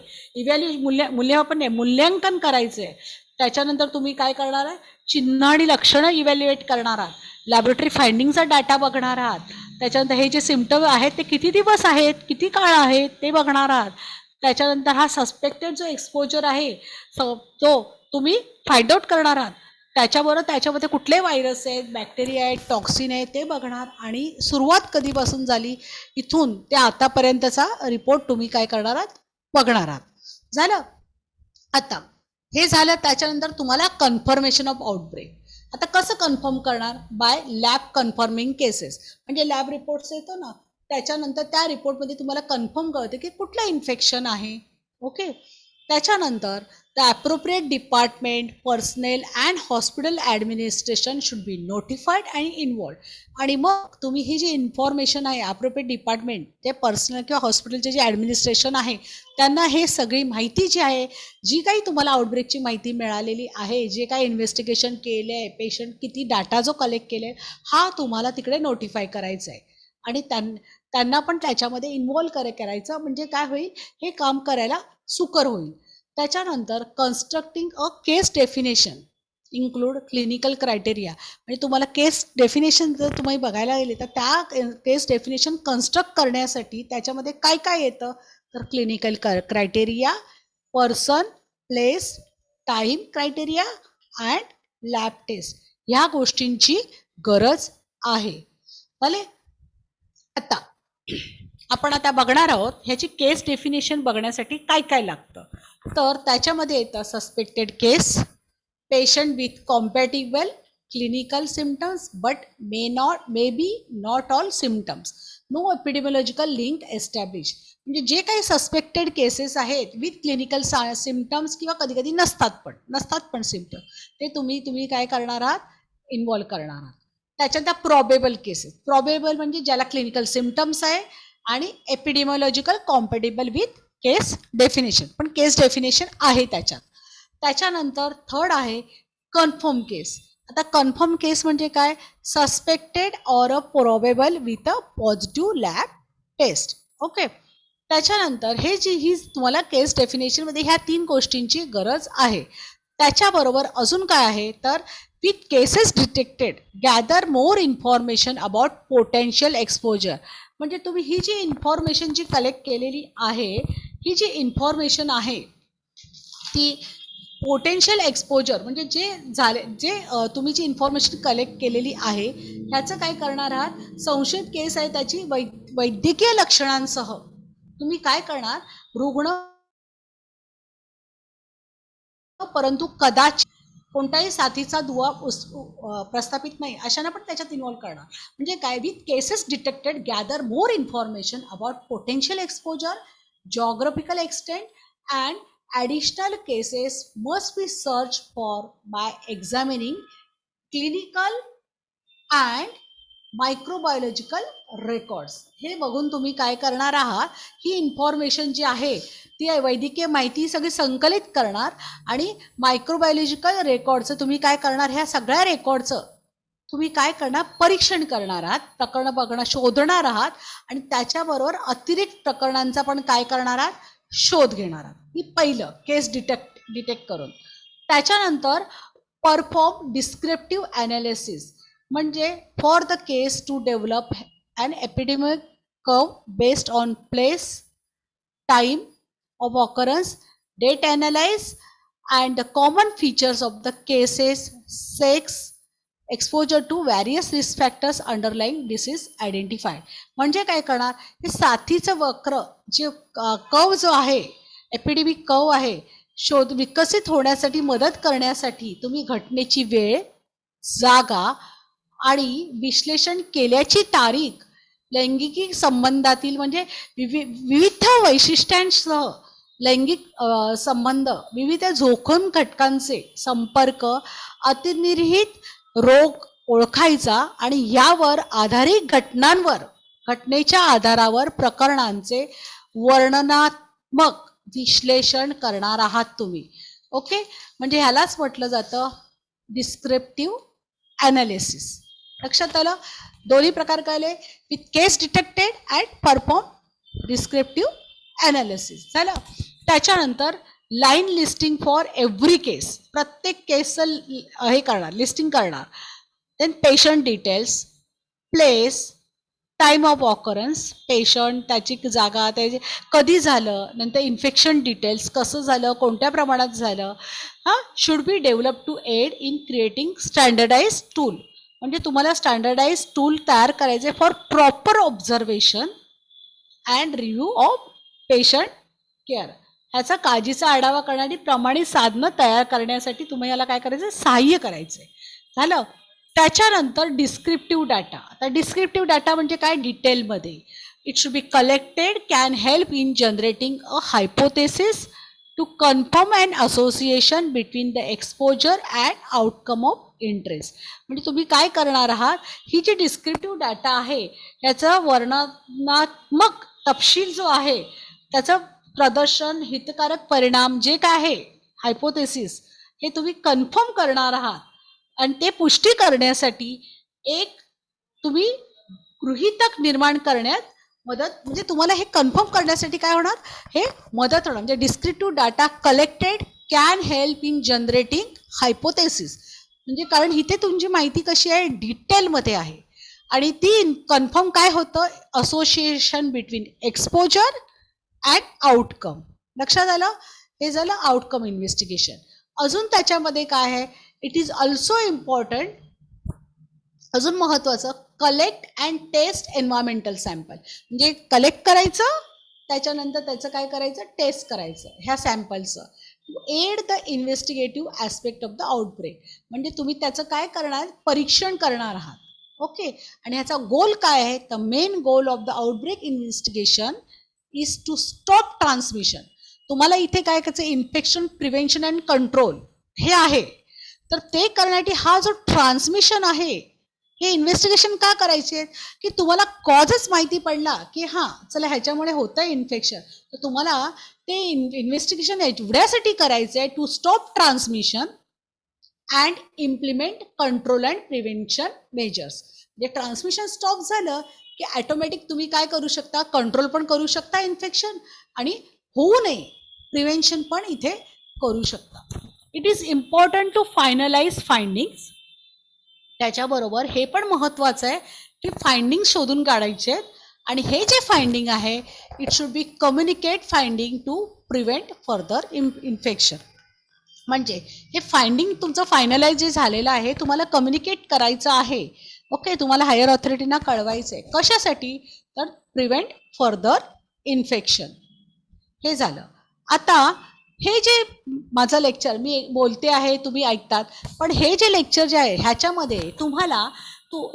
[SPEAKER 2] मूल्यमापन नाही मूल्यांकन करायचं आहे. त्याच्यानंतर तुम्ही काय करणार आहे, चिन्ह आणि लक्षणं इव्हॅल्युएट करणार आहात, लॅबोरेटरी फाइंडिंगचा डाटा बघणार आहात. त्याच्यानंतर हे जे सिम्पटम आहेत ते किती दिवस आहेत, किती काळ आहेत ते बघणार आहात. त्याच्यानंतर हा सस्पेक्टेड जो एक्सपोजर आहे तो तुम्ही फाइंड आउट करणार आहात. त्याच्याबरोबर त्याच्यामध्ये कुठले व्हायरस आहेत, बॅक्टेरिया आहेत, टॉक्सिन आहेत ते बघणार आणि सुरुवात कधीपासून झाली इथून ते आतापर्यंतचा रिपोर्ट तुम्ही काय करणार आहात, बघणार आहात. झालं. आता हे झालं. त्याच्यानंतर तुम्हाला कन्फर्मेशन ऑफ आउटब्रेक. आता कसं कन्फर्म करणार, बाय लॅब कन्फर्मिंग केसेस. म्हणजे लॅब रिपोर्ट्स येतो ना, त्याच्यानंतर त्या रिपोर्टमध्ये तुम्हाला कन्फर्म कळते की कुठलं इन्फेक्शन आहे. ओके. त्याच्यानंतर the appropriate department, personnel and hospital administration should be notified and involve. आणि मग तुम्ही ही जी इन्फॉर्मेशन आहे ॲप्रोप्रिएट डिपार्टमेंट, ते पर्सनल किंवा हॉस्पिटलचे जे ॲडमिनिस्ट्रेशन आहे त्यांना हे सगळी माहिती जी आहे, जी काही तुम्हाला आउटब्रेकची माहिती मिळालेली आहे, जे काही इन्व्हेस्टिगेशन केले आहे, पेशंट किती डाटा जो कलेक्ट केले आहे हा तुम्हाला तिकडे नोटिफाय करायचा आहे आणि त्यांना पण त्याच्यामध्ये इन्वॉल्व करायचं. म्हणजे काय होईल, हे काम करायला सुकर होईल. त्याच्यानंतर constructing a case definition include clinical criteria. म्हणजे तुम्हाला केस डेफिनेशन जर तुम्ही बघायला गेले तर त्या केस डेफिनेशन कन्स्ट्रक्ट करण्यासाठी त्याच्यामध्ये काय काय येतं, तर clinical criteria, person, place, time criteria and lab test ह्या गोष्टींची गरज आहे. भले आता आपण आता बघणार आहोत ह्याची केस डेफिनेशन बघण्यासाठी काय काय लागतं. तर त्याच्यामध्ये येतं suspected case, patient with compatible clinical symptoms but may be not all symptoms, no epidemiological link establish. म्हणजे जे काही सस्पेक्टेड केसेस आहेत विथ क्लिनिकल सिम्टम्स किंवा कधी कधी नसतात पण सिम्टम, ते तुम्ही काय करणार आहात, इन्व्हॉल्व करणार आहात. त्याच्यात त्या प्रॉबेबल केसेस, प्रॉबेबल म्हणजे ज्याला क्लिनिकल सिम्टम्स आहे आणि एपिडेमिओलॉजिकल कॉम्पॅटिबल विथ केस डेफिनेशन, पण केस डेफिनेशन आहे त्याच्यात. त्याच्यानंतर थर्ड आहे कन्फर्म केस. आता कन्फर्म केस म्हणजे काय, suspected or a probable with a positive lab test. Okay. त्याच्यानंतर ही तुम्हाला केस डेफिनेशनमध्ये ह्या 3 गोष्टींची गरज आहे. त्याच्याबरोबर अजून काय आहे, तर with cases detected gather more information about potential exposure. म्हणजे तुम्ही ही जी इन्फॉर्मेशन जी कलेक्ट केलेली आहे, ही जी इन्फॉर्मेशन आहे ती पोटेन्शियल एक्सपोजर म्हणजे तुम्ही जी इन्फॉर्मेशन कलेक्ट केलेली आहे ह्याचं काय करणार आहात, संशयित केस आहे त्याची वैद्यकीय लक्षणांसह तुम्ही काय करणार, रुग्ण परंतु कदाचित कोणताही साथीचा दुवा प्रस्थापित नाही अशांना पण त्याच्यात इन्व्हॉल्व करणार. म्हणजे काय, with cases detected gather more information about potential exposure, geographical extent and additional cases must be searched for by examining clinical and microbiological records. हे बघून तुम्ही काय करणार आहात, ही इन्फॉर्मेशन जी आहे ती वैद्यकीय माहिती सगळी संकलित करणार आणि मायक्रोबायोलॉजिकल रेकॉर्डचं तुम्ही काय करणार, ह्या सगळ्या रेकॉर्डचं तुम्ही काय करणार, परीक्षण करणार आहात, प्रकरण बघणं शोधणार आहात आणि त्याच्याबरोबर अतिरिक्त प्रकरणांचा पण काय करणार आहात, शोध घेणार आहात. ही पहिलं केस डिटेक्ट करून. त्याच्यानंतर परफॉर्म डिस्क्रिप्टिव्ह ॲनालिसिस, म्हणजे for the case to develop an epidemic curve based on place, time of occurrence, date analyse and the common features of the cases, sex, exposure to various risk factors underlying disease identify. म्हणजे काय करणार, हे साथीचं वक्र J curve जो आहे, epidemic curve आहे, शोध विकसित होण्यासाठी मदत करण्यासाठी तुम्ही घटनेची वेळ, जागा आणि विश्लेषण केल्याची तारीख, लैंगिक संबंधातील म्हणजे विविध वैशिष्ट्यांसह लैंगिक संबंध, विविध जोखीम घटकांचे संपर्क, अतिनिर्हित रोग ओळखायचा आणि यावर आधारित घटनेच्या आधारावर प्रकरणांचे वर्णनात्मक विश्लेषण करणार आहात तुम्ही. ओके, म्हणजे ह्यालाच म्हटलं जातं डिस्क्रिप्टिव्ह ॲनालिसिस. लक्षात आलं, दोन्ही प्रकार कळले, with case detected and perform descriptive analysis. झालं. त्याच्यानंतर line listing for every case, प्रत्येक केसचं हे करणार, लिस्टिंग करणार. Then patient details, place, time of occurrence, patient, त्याची जागा, त्याची कधी झालं, नंतर इन्फेक्शन डिटेल्स, कसं झालं, कोणत्या प्रमाणात झालं. Should be develop to aid in creating standardize tool, म्हणजे तुम्हाला स्टँडर्डाइज टूल तयार करायचे for proper observation and review of patient care. ह्याचा काळजीचा आढावा करणारी प्रमाणित साधनं तयार करण्यासाठी तुम्ही याला काय करायचं, सहाय्य करायचंय. झालं. त्याच्यानंतर डिस्क्रिप्टिव्ह डाटा. आता डिस्क्रिप्टिव्ह डाटा म्हणजे काय, डिटेलमध्ये. It should be collected, can help in generating a hypothesis to confirm and association between the exposure and outcome of interest. म्हणजे तुम्ही काय करणार आहात, ही जी डिस्क्रिप्टिव्ह डाटा आहे याचं वर्णनात्मक तपशील जो आहे, त्याचं प्रदर्शन, हितकारक परिणाम जे काय आहे, हायपोथेसिस, हे तुम्ही कन्फर्म करणार आहात आणि ते पुष्टी करण्यासाठी एक तुम्ही गृहीतक निर्माण करण्यात मदत, म्हणजे तुम्हाला हे कन्फर्म करण्यासाठी काय होणार, हे मदत होणार. म्हणजे descriptive data collected can help in generating hypothesis, म्हणजे कारण इथे तुमची माहिती कशी आहे, डिटेलमध्ये आहे आणि ती कन्फर्म काय होतं, association between exposure and outcome. लक्षात आलं. हे झालं आउटकम इन्व्हेस्टिगेशन. अजून त्याच्यामध्ये काय आहे, इट इज ऑल्सो इम्पॉर्टंट, अजून महत्वाचं, collect and test environmental sample, म्हणजे कलेक्ट करायचं, त्याच्यानंतर त्याचं काय करायचं, टेस्ट करायचं ह्या सॅम्पलचं, to aid the investigative aspect of the outbreak, म्हणजे तुम्ही त्याचं काय करणार, परीक्षण करणार आहात. ओके, आणि ह्याचा गोल काय आहे, the main goal of the outbreak investigation is to stop transmission. तुम्हाला इथे काय करायचं, इन्फेक्शन प्रिव्हेन्शन अँड कंट्रोल हे आहे, तर ते करण्यासाठी हा जो ट्रान्समिशन आहे, हे इन्व्हेस्टिगेशन का करायचे, की तुम्हाला कॉजच माहिती पडला की हां चला ह्याच्यामुळे होतं इन्फेक्शन, तर तुम्हाला ते इन्व्हेस्टिगेशन एवढ्यासाठी करायचं आहे, to stop transmission and implement control and prevention measures. म्हणजे ट्रान्समिशन स्टॉप झालं की ॲटोमॅटिक तुम्ही काय करू शकता, कंट्रोल पण करू शकता इन्फेक्शन, आणि होऊ नये प्रिव्हेन्शन पण इथे करू शकता. It is important to finalize findings. त्याच्याबरोबर हे पण महत्त्वाचं आहे की फाइंडिंग शोधून काढायचे आहेत, आणि हे जे फाइंडिंग आहे, it should be communicate finding to prevent further infection. म्हणजे हे फाइंडिंग तुमचं फायनलाइज जे झालेलं आहे, तुम्हाला कम्युनिकेट करायचं आहे. ओके, तुम्हाला हायर ऑथॉरिटीना कळवायचं आहे. कशासाठी, तर प्रिव्हेंट फर्दर इन्फेक्शन. हे झालं. आता हे जे माझं लेक्चर मी बोलते आहे, तुम्ही ऐकतात, पण हे जे लेक्चर जे आहे ह्याच्यामध्ये तुम्हाला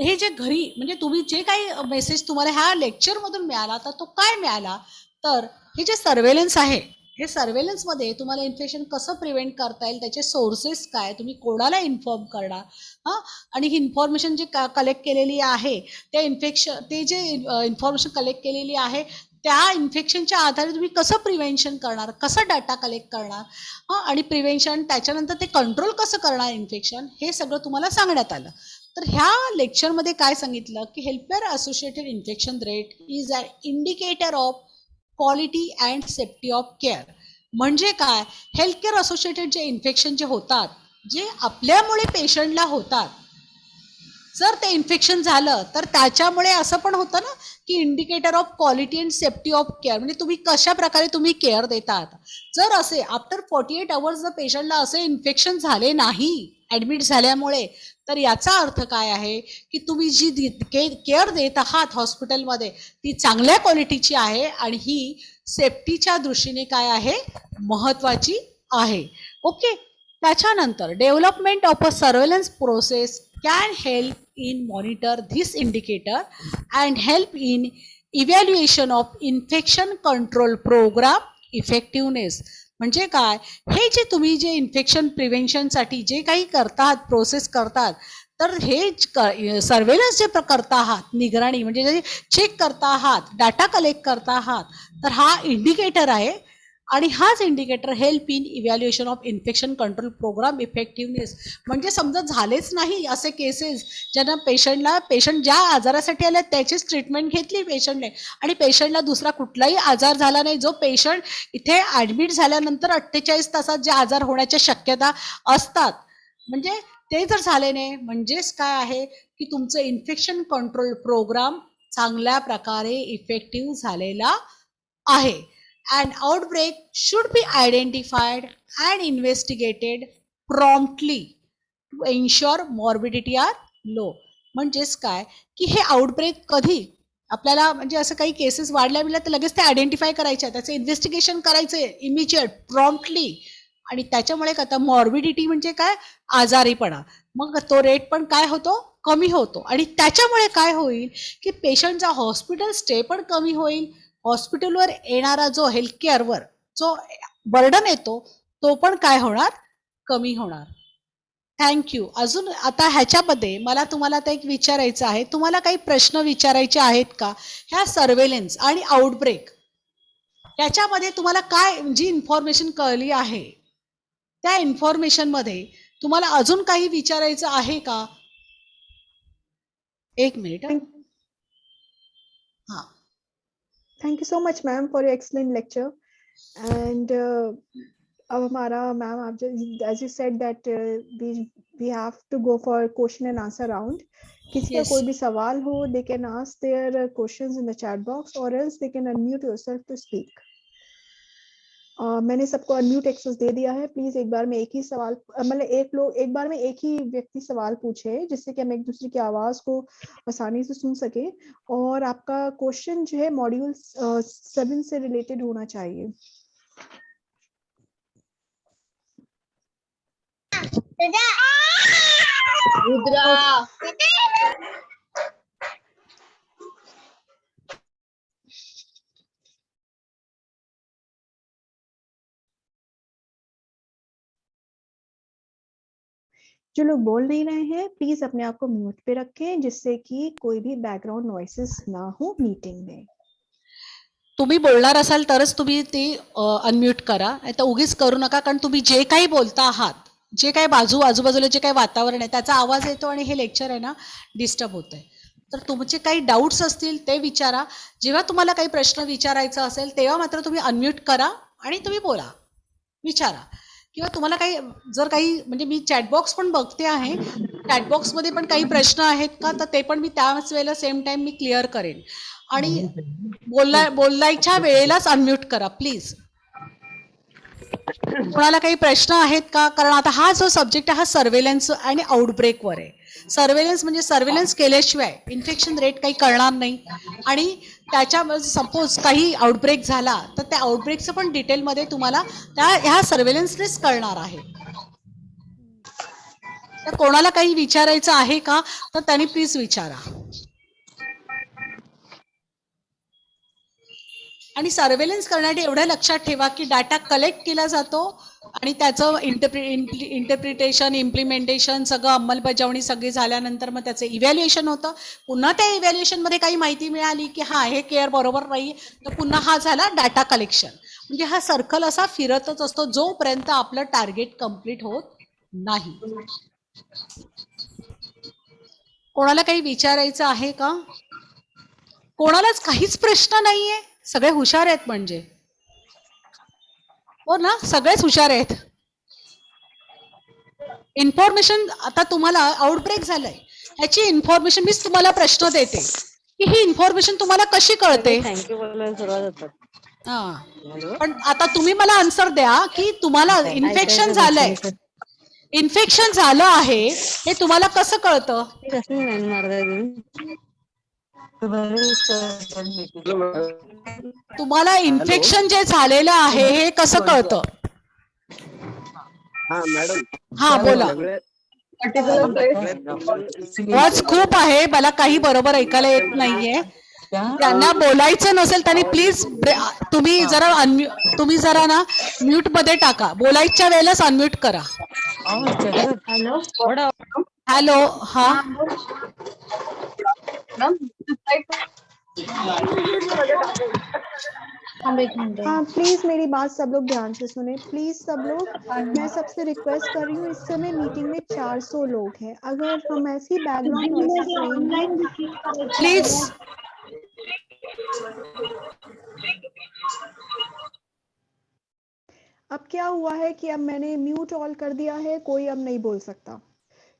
[SPEAKER 2] हे जे घरी, म्हणजे तुम्ही जे काही मेसेज तुम्हाला ह्या लेक्चरमधून मिळाला, तर तो काय मिळाला, तर हे जे सर्वेलन्स आहे, हे सर्वेलन्स मध्ये तुम्हाला इन्फेक्शन कसं प्रिव्हेंट करता येईल, त्याचे सोर्सेस काय, तुम्ही कोणाला इन्फॉर्म करणार, हां, आणि ही इन्फॉर्मेशन जी कलेक्ट केलेली आहे त्या ते जे इन्फॉर्मेशन कलेक्ट केलेली आहे त्या इन्फेक्शनच्या आधारे तुम्ही कसं प्रिव्हेन्शन करणार, कसं डाटा कलेक्ट करणार, हां, आणि प्रिव्हेन्शन त्याच्यानंतर ते कंट्रोल कसं करणार इन्फेक्शन, हे सगळं तुम्हाला सांगण्यात आलं. तर ह्या लेक्चरमध्ये काय सांगितलं की healthcare associated infection rate is a indicator of quality and safety of care. म्हणजे काय, हेल्थकेअर असोसिएटेड जे इन्फेक्शन जे होतात, जे आपल्यामुळे पेशंटला होतात, जर ते इन्फेक्शन झालं तर त्याच्यामुळे असं पण होतं ना की indicator of quality and safety of care, म्हणजे तुम्ही कशा प्रकारे तुम्ही केअर देतात. जर असे आफ्टर 48 आवर्स जर पेशंटला असे इन्फेक्शन झाले नाही ऍडमिट झाल्यामुळे, तर याचा अर्थ काय आहे की तुम्ही जी केअर देत आहात हॉस्पिटलमध्ये ती चांगल्या क्वालिटीची आहे आणि ही सेफ्टीच्या दृष्टीने काय आहे, महत्वाची आहे. ओके. त्याच्यानंतर development of a surveillance process can help in monitor this indicator and help in evaluation of infection control program effectiveness. म्हणजे काय, हे जे तुम्ही जे इन्फेक्शन प्रिव्हेन्शनसाठी जे काही करतात, प्रोसेस करतात, तर हे सर्वेलन्स जे करता आहात, निगराणी म्हणजे जे चेक करता आहात, डाटा कलेक्ट करता आहात, तर हा इंडिकेटर आहे आणि हाच indicator help in evaluation of infection control program effectiveness. म्हणजे समजा झालेच नाही असे केसेस ज्यांना पेशंट ज्या आजारासाठी आले त्याचीच ट्रीटमेंट घेतली पेशंटने आणि पेशंटला दुसरा कुठलाही आजार झाला नाही, जो पेशंट इथे ऍडमिट झाल्यानंतर 48 तासात जे आजार होण्याच्या शक्यता असतात, म्हणजे ते जर झाले नाही, म्हणजेच काय आहे की तुमचं इन्फेक्शन कंट्रोल प्रोग्राम चांगल्या प्रकारे इफेक्टिव्ह झालेला आहे. An outbreak should be identified and investigated promptly to ensure morbidity are low. म्हणजेच काय की हे आउटब्रेक कधी आपल्याला म्हणजे असं काही केसेस वाढल्या तर लगेच ते आयडेंटिफाय करायचे, त्याचं इन्व्हेस्टिगेशन करायचं इमिजिएट प्रॉम्प्टली, आणि त्याच्यामुळे काय तर मॉर्बिडिटी म्हणजे काय, आजारीपणा, मग तो रेट पण काय होतो, कमी होतो, आणि त्याच्यामुळे काय होईल की पेशंटचा हॉस्पिटल स्टे पण कमी होईल, हॉस्पिटलवर येणारा जो हेल्थकेअरवर जो बर्डन येतो तो पण काय होणार, कमी होणार. थँक्यू. अजून आता ह्याच्यामध्ये मला तुम्हाला आता एक विचारायचं आहे, तुम्हाला काही प्रश्न विचारायचे आहेत का ह्या सर्वेलन्स आणि आउटब्रेक त्याच्यामध्ये तुम्हाला काय जी इन्फॉर्मेशन कळली आहे त्या इन्फॉर्मेशन मध्ये तुम्हाला अजून काही विचारायचं आहे का? एक मिनिट. हाँ,
[SPEAKER 1] thank you so much ma'am for your excellent lecture. And अब हमारा मैम आप as you said that we have to go for question and answer round. किसी का कोई भी सवाल हो, they can ask their questions in the chat box और else they can unmute yourself to speak. मैंने सबको अनम्यूट एक्सेस दे दिया है. प्लीज एक बार में एक ही सवाल, मतलब एक बार में एक ही व्यक्ति सवाल पूछे, जिससे कि हम एक दूसरे की आवाज को आसानी से सुन सके. और आपका क्वेश्चन जो है मॉड्यूल 7 से रिलेटेड होना चाहिए. जो लोग बोल नहीं रहे हैं प्लीज अपने आप को म्यूट पे रखें, जिससे कि कोई भी बैकग्राउंड नॉइसेस ना हो मीटिंग में.
[SPEAKER 2] तुम्ही बोलणार असाल तरच तुम्ही ती अनम्यूट करा, नाहीतर उगीच करू नका, कारण तुम्ही जे काही बोलता आहात, जे काही आजूबाजूला जे काही वातावरण आहे त्याचा आवाज येतो आणि हे लेक्चर आहे ना डिस्टर्ब होतंय. तर तुमचे काही डाऊट्स असतील ते विचारा. जेव्हा तुम्हाला काही प्रश्न विचारायचा असेल तेव्हा मात्र तुम्ही अनम्यूट करा आणि तुम्ही बोला, विचारा. किंवा तुम्हाला काही जर काही म्हणजे मी चॅटबॉक्स पण बघते आहे, चॅटबॉक्समध्ये पण काही प्रश्न आहेत का, तर ते पण मी त्याच वेळेला सेम टाइम मी क्लिअर करेन. आणि बोलायच्या वेळेलाच अनम्यूट करा प्लीज. कोणाला काही प्रश्न आहेत का, कारण आता हा जो सब्जेक्ट आहे हा सर्वेलन्स आणि आउटब्रेकवर आहे. सर्वेलन्स म्हणजे सर्वेलन्स केल्याशिवाय इन्फेक्शन रेट काही कळणार नाही, आणि त्याच्यामध्ये सपोज काही आउटब्रेक झाला तर त्या आउटब्रेकचं पण डिटेलमध्ये तुम्हाला ह्या सर्वेलन्सनेच कळणार आहे. तर कोणाला काही विचारायचं आहे का, तर त्यांनी प्लीज विचारा. आणि सर्वेलन्स करण्यासाठी एवढं लक्षात ठेवा की डाटा कलेक्ट केला जातो आणि त्याचं इंटरप्रिटेशन, इम्प्लिमेंटेशन, सगळं अंमलबजावणी सगळी झाल्यानंतर मग त्याचं इव्हॅल्युएशन होतं. पुन्हा त्या इव्हॅल्युएशनमध्ये काही माहिती मिळाली की हा हे केअर बरोबर नाही, तर पुन्हा हा झाला डाटा कलेक्शन. म्हणजे हा सर्कल असा फिरतच असतो जोपर्यंत आपलं टार्गेट कंप्लीट होत नाही. कोणाला काही विचारायचं आहे का? कोणालाच काहीच प्रश्न नाहीये? सगळे हुशार आहेत म्हणजे. हो ना, सगळेच हुशार आहेत. इन्फॉर्मेशन आता तुम्हाला आउटब्रेक झालंय ह्याची इन्फॉर्मेशन मीच तुम्हाला प्रश्न देते की ही इन्फॉर्मेशन तुम्हाला कशी कळते?
[SPEAKER 3] थँक्यू बोलायला सुरुवात होतात.
[SPEAKER 2] हा, पण आता तुम्ही मला आन्सर द्या की तुम्हाला इन्फेक्शन झालंय, इन्फेक्शन झालं आहे हे तुम्हाला कसं कळतं? तुम्हाला इन्फेक्शन जे झालेलं आहे हे कसं कळतं?
[SPEAKER 4] हा मॅडम.
[SPEAKER 2] हा बोला. आवाज खूप आहे, मला काही बरोबर ऐकायला येत नाहीये. त्यांना बोलायचं नसेल त्यांनी प्लीज तुम्ही जरा ना म्यूट मध्ये टाका. बोलायच्या वेळेलाच अनम्यूट करा. हॅलो. हा
[SPEAKER 1] प्लीज मेरी बात सब लोग ध्यान से सुने, प्लीज सब लोग। मैं सबसे रिक्वेस्ट कर रही हूँ, इस समय मीटिंग में 400 लोग हैं, अगर हम ऐसी बैकग्राउंड नॉइसेस रहेंगी
[SPEAKER 2] प्लीज.
[SPEAKER 1] अब क्या हुआ है कि अब मैंने म्यूट ऑल कर दिया है, कोई अब नहीं बोल सकता।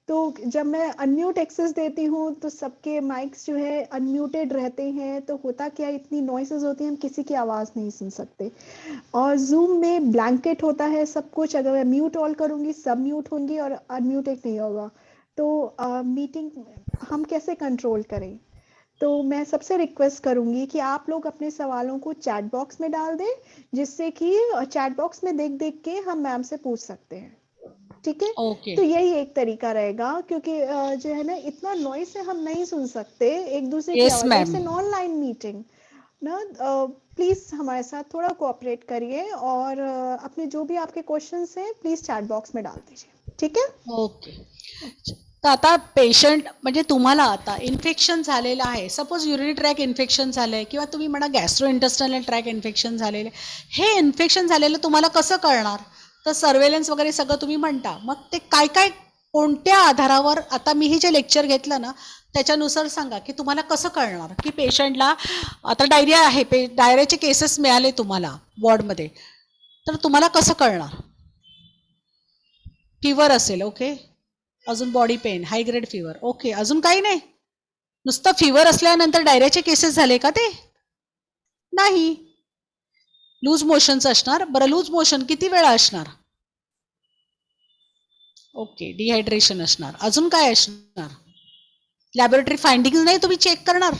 [SPEAKER 1] तो जब मैं अनम्यूट एक्सेस देती हूँ तो सबके माइक्स जो है अनम्यूटेड रहते हैं, तो होता क्या इतनी नॉइसेस होती हैं, हम किसी की आवाज़ नहीं सुन सकते। और जूम में ब्लैंकेट होता है सब कुछ, अगर मैं म्यूट ऑल करूँगी सब म्यूट होंगी और अनम्यूट एक नहीं होगा, तो मीटिंग हम कैसे कंट्रोल करें? तो मैं सबसे रिक्वेस्ट करूंगी कि आप लोग अपने सवालों को चैट बॉक्स में डाल दें, जिससे कि चैट बॉक्स में देख देख के हम मैम से पूछ सकते हैं, ठीक है?
[SPEAKER 2] ओके.
[SPEAKER 1] तो यही एक तरीका रहेगा, क्योंकि जो है ना इतना नॉइस से हम नहीं सुन सकते एक दूसरे की
[SPEAKER 2] Yes,
[SPEAKER 1] आवाज।
[SPEAKER 2] ma'am.
[SPEAKER 1] It's an online meeting ना, प्लीज हमारे साथ थोड़ा कोऑपरेट करिए और अपने जो भी आपके क्वेश्चंस हैं प्लीज चैट बॉक्स में डाल दीजिए, ठीक है?
[SPEAKER 2] ओके. तर आता पेशंट म्हणजे तुम्हाला आता इन्फेक्शन झालेलं आहे, सपोज युरिनरी ट्रॅक इन्फेक्शन झालंय किंवा तुम्ही म्हणा गॅस्ट्रो इंटेस्टाइनल ट्रॅक इन्फेक्शन झालेलं, हे इन्फेक्शन झालेलं तुम्हाला कसं कळणार? तर सर्वेलन्स वगैरे सगळं तुम्ही म्हणता, मग ते काय काय कोणत्या आधारावर, आता मी हे जे लेक्चर घेतलं ना त्याच्यानुसार सांगा की तुम्हाला कसं कळणार की पेशंटला आता डायरिया आहे, डायरियाचे केसेस मिळाले तुम्हाला वॉर्डमध्ये, तर तुम्हाला कसं कळणार? फीवर असेल, ओके, अजून बॉडी पेन, हाय ग्रेड फीवर, ओके, अजून काही नाही? नुसतं फीवर असल्यानंतर डायरियाचे केसेस झाले का? ते नाही. लूज मोशन्स असणार. बरं, लूज मोशन किती वेळा असणार? ओके, डिहायड्रेशन असणार. अजून काय असणार? लॅबोरेटरी फाइंडिंग्स नाही तुम्ही चेक करणार?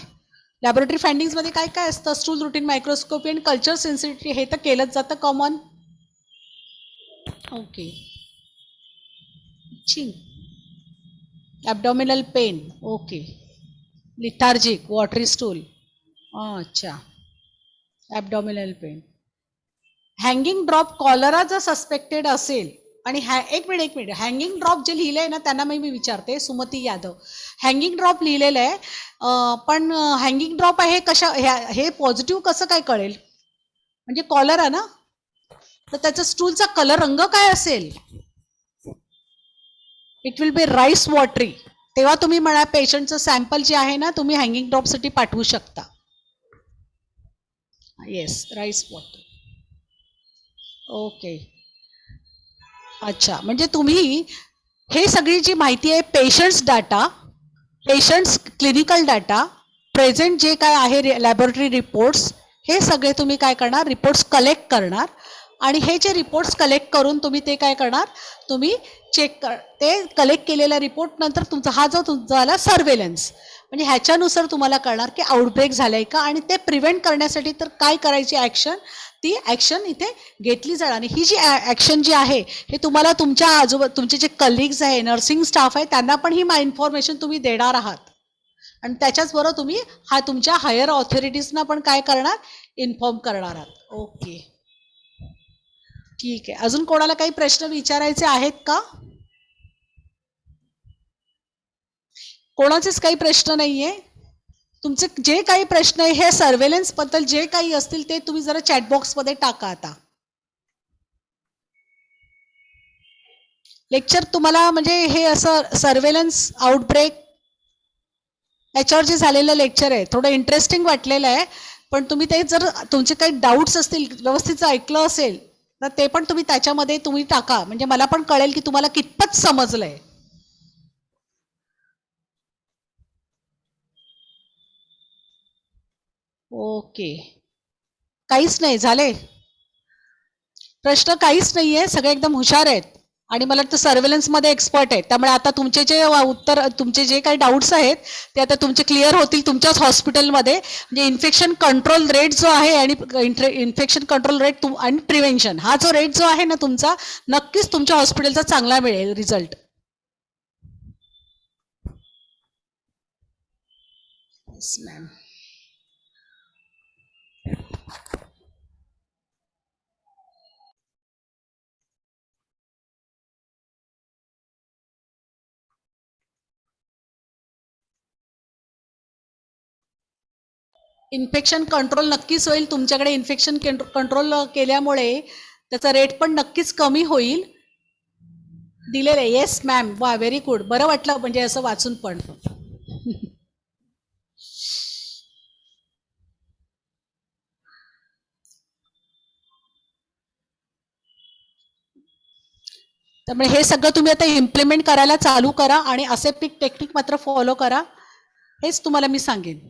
[SPEAKER 2] लॅबोरेटरी फाइंडिंग्स मध्ये काय काय असतं? स्टूल रुटीन, मायक्रोस्कोपी आणि कल्चर सेन्सिटिव्हिटी, हे तर केलंच जातं common. Okay. Abdominal pain, okay, lethargic, watery stool, अच्छा, abdominal pain, hanging drop, cholera जर सस्पेक्टेड असेल आणि एक मिनिट हँगिंग ड्रॉप जे लिहिलंय ना त्यांना मी विचारते, सुमती यादव, हँगिंग ड्रॉप लिहिलेलं आहे, पण हँगिंग ड्रॉप आहे हे पॉझिटिव्ह कसं काय कळेल? म्हणजे कॉलरा ना, तर त्याचा स्टूलचा कलर रंग काय असेल? इट विल बी राईस वॉटरी. तेव्हा तुम्ही म्हणा पेशंटचं सॅम्पल जे आहे ना तुम्ही हँगिंग ड्रॉपसाठी पाठवू शकता. येस, राईस वॉटर, ओके, अच्छा. म्हणजे तुम्ही हे सगळी जी माहिती आहे, patients data, patients clinical data, present जे काय आहे लॅबोरेटरी रिपोर्ट्स, हे सगळे तुम्ही काय करणार? रिपोर्ट्स कलेक्ट करणार आणि हे जे रिपोर्ट्स कलेक्ट करून तुम्ही ते काय करणार? तुम्ही चेक ते कलेक्ट केलेल्या रिपोर्ट नंतर तुमचा हा जो तुमचा झाला सर्वेलन्स, म्हणजे ह्याच्यानुसार तुम्हाला कळणार की आउटब्रेक झालाय का, आणि ते प्रिव्हेंट करण्यासाठी तर काय करायची ॲक्शन, ती ॲक्शन इथे घेतली जाणार. आणि ही जी ॲक्शन जी आहे हे तुम्हाला तुमच्या तुमचे जे कलिग्स आहे, नर्सिंग स्टाफ आहे, त्यांना पण ही इन्फॉर्मेशन तुम्ही देणार आहात. आणि त्याच्याच बरोबर तुम्ही तुमच्या हायर ऑथॉरिटीजना पण काय करणार, इन्फॉर्म करणार आहात. ओके, ठीक आहे. अजून कोणाला काही प्रश्न विचारायचे आहेत का? कोणाचेच काही प्रश्न नाहीये? तुमचे जे काही प्रश्न आहे हे सर्वेलन्स बद्दल जे काही असतील ते तुम्ही जरा चॅटबॉक्स मध्ये टाका. आता लेक्चर तुम्हाला म्हणजे हे असं सर्वेलन्स आउटब्रेक याच्यावर जे झालेलं लेक्चर आहे थोडं इंटरेस्टिंग वाटलेलं आहे, पण तुम्ही ते जर तुमचे काही डाऊट्स असतील, व्यवस्थित ऐकलं असेल तर ते पण तुम्ही त्याच्यामध्ये तुम्ही टाका, म्हणजे मला पण कळेल की तुम्हाला कितपत समजलंय. ओके, काहीच नाही झाले प्रश्न, काहीच नाहीये, सगळे एकदम हुशार आहेत आणि मला वाटतं सर्वेलन्स मध्ये एक्सपर्ट आहेत. त्यामुळे आता तुमचे जे उत्तर, तुमचे जे काही डाऊट्स आहेत ते आता तुमचे क्लिअर होतील तुमच्याच हॉस्पिटलमध्ये. म्हणजे इन्फेक्शन कंट्रोल रेट जो आहे आणि इन्फेक्शन कंट्रोल रेट आणि प्रिव्हेन्शन हा जो रेट जो आहे ना तुमचा, नक्कीच तुमच्या हॉस्पिटलचा चांगला मिळेल result. Yes ma'am. Infection control नक्कीच होईल तुमच्याकडे. इन्फेक्शन कंट्रोल केल्यामुळे त्याचा रेट पण नक्कीच कमी होईल. दिलेलं आहे. येस मॅम, वा व्हेरी गुड. बरं वाटलं म्हणजे असं वाचून पण. त्यामुळे हे सगळं तुम्ही आता इम्प्लिमेंट करायला चालू करा आणि असेप्टिक टेक्निक मात्र फॉलो करा, हेच तुम्हाला मी सांगेन.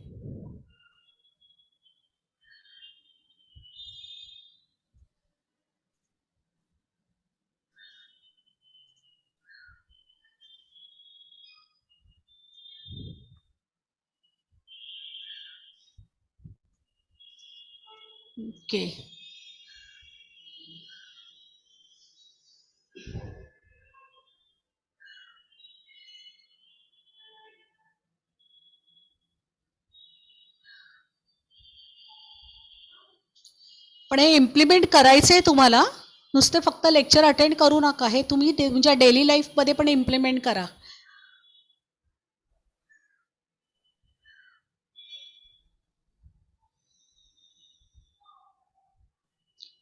[SPEAKER 2] ओके, पण हे इम्प्लिमेंट करायचंय तुम्हाला. नुसते फक्त लेक्चर अटेंड करू नका, हे तुम्ही तुमच्या डेली लाईफमध्ये पण इम्प्लिमेंट करा.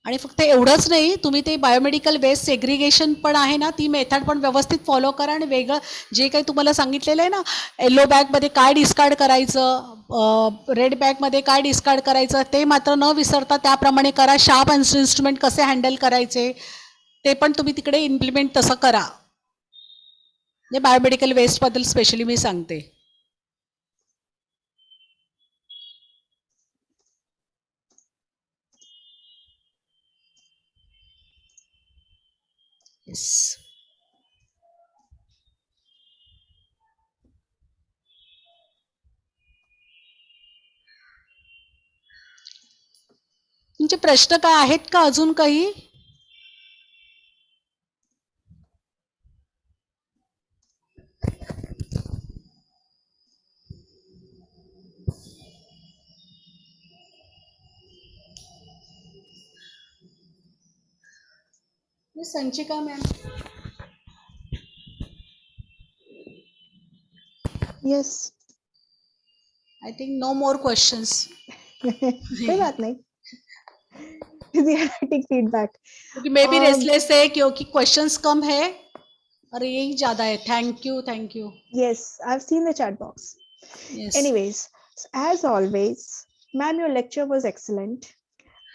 [SPEAKER 2] आणि फक्त एवढंच नाही, तुम्ही ते बायोमेडिकल वेस्ट सेग्रिगेशन पण आहे ना, ती मेथड पण व्यवस्थित फॉलो करा. आणि वेगळं जे काही तुम्हाला सांगितलेलं आहे ना, येलो बॅगमध्ये काय डिस्कार्ड करायचं, रेड बॅगमध्ये काय डिस्कार्ड करायचं, ते मात्र न विसरता त्याप्रमाणे करा. शार्प इन्स्ट्रुमेंट कसे हँडल करायचे ते पण तुम्ही तिकडे इम्प्लिमेंट तसं करा. म्हणजे बायोमेडिकल वेस्टबद्दल स्पेशली मी सांगते. येस, तुमचे प्रश्न काय आहेत का अजून काही? संचिका ma'am.
[SPEAKER 1] Yes.
[SPEAKER 2] I think no more questions.
[SPEAKER 1] कोई बात नहीं. Take feedback.
[SPEAKER 2] क्योंकि मैं भी रेस्टलेस है, क्योंकि क्वेश्चंस कम है और यही ज्यादा है. Thank you.
[SPEAKER 1] Yes, I've seen the chat box.
[SPEAKER 2] Yes.
[SPEAKER 1] Anyways, as always, ma'am, your lecture was excellent.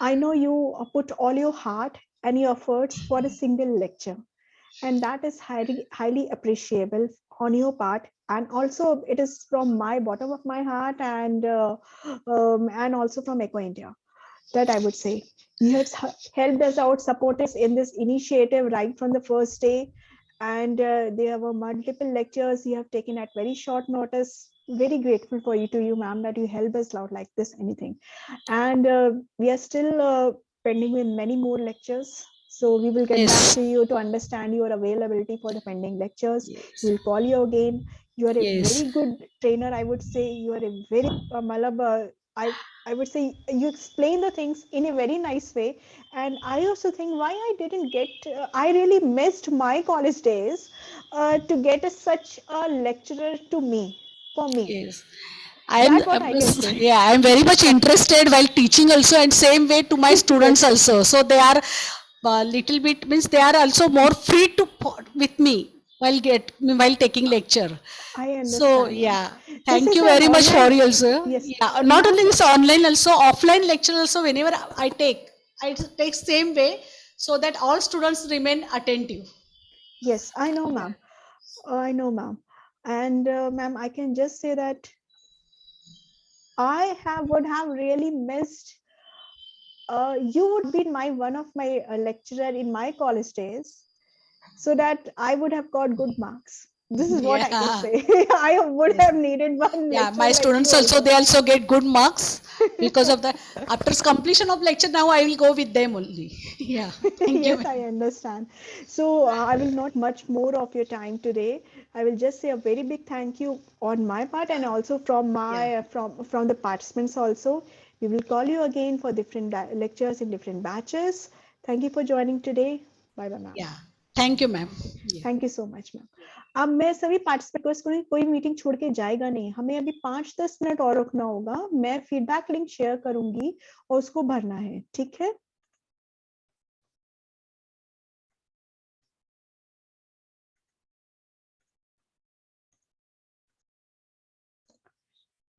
[SPEAKER 1] I know you put all your heart and your efforts for a single lecture, and that is highly appreciable on your part. And also, it is from my bottom of my heart, and also from Eco India, that I would say you have helped us out, supported us in this initiative right from the first day. And there were multiple lectures you have taken at very short notice. Very grateful for you, ma'am, that you help us out like this, anything. And we are still pending with many more lectures. So we will get
[SPEAKER 2] Yes.
[SPEAKER 1] back to you to understand your availability for the pending lectures.
[SPEAKER 2] Yes.
[SPEAKER 1] We'll call you again. You are a
[SPEAKER 4] Yes.
[SPEAKER 1] very good trainer. I would say you are a very I I would say you explain the things in a very nice way. And I also think why I didn't get. I really missed my college days to get such a lecturer to me for me.
[SPEAKER 4] Yes. I'm
[SPEAKER 1] That what I can say.
[SPEAKER 4] yeah, I'm very much interested while teaching also, and same way to my students
[SPEAKER 1] Yes,
[SPEAKER 4] also. So they are little bit means they are also more free to with me while taking lecture.
[SPEAKER 1] I
[SPEAKER 4] So
[SPEAKER 1] understand, ma'am.
[SPEAKER 4] yeah,
[SPEAKER 1] This
[SPEAKER 4] thank
[SPEAKER 1] is
[SPEAKER 4] you
[SPEAKER 1] an
[SPEAKER 4] very much for
[SPEAKER 1] online.
[SPEAKER 4] you also.
[SPEAKER 1] Yes,
[SPEAKER 4] Yeah, not
[SPEAKER 1] ma'am.
[SPEAKER 4] only this online, also offline lecture also. Whenever I take same way so that all students remain attentive.
[SPEAKER 1] Yes, I know,
[SPEAKER 4] Yeah.
[SPEAKER 1] ma'am. I know, ma'am. And ma'am, I can just say that I have would have really missed. You would be my one of my lecturer in my college days, so that I would have got good marks. This is what I can
[SPEAKER 4] Yeah.
[SPEAKER 1] say. I would
[SPEAKER 4] Yes.
[SPEAKER 1] have needed one
[SPEAKER 4] Yeah,
[SPEAKER 1] lecturer
[SPEAKER 4] my
[SPEAKER 1] like you
[SPEAKER 4] students also,
[SPEAKER 1] also.
[SPEAKER 4] they also get good marks because of the after completion of lecture. Now I will go with them only. Yeah, thank you.
[SPEAKER 1] Yes, I understand. So I will not much more of your time today. I will just say a very big thank you on my part and also from
[SPEAKER 4] Yeah,
[SPEAKER 1] my from the participants also. We will call you again for different lectures in different batches. Thank you for joining today. Bye bye, ma'am.
[SPEAKER 4] yeah. Thank you, ma'am. Yeah.
[SPEAKER 1] Thank you so much ma'am. अब मैं सभी participant request करूंगी, कोई meeting छोड़ के जाएगा नहीं. हमें अभी 5-10 मिनट और रुकना होगा. मैं फीडबैक लिंक शेयर करूंगी और उसको भरना है. ठीक है.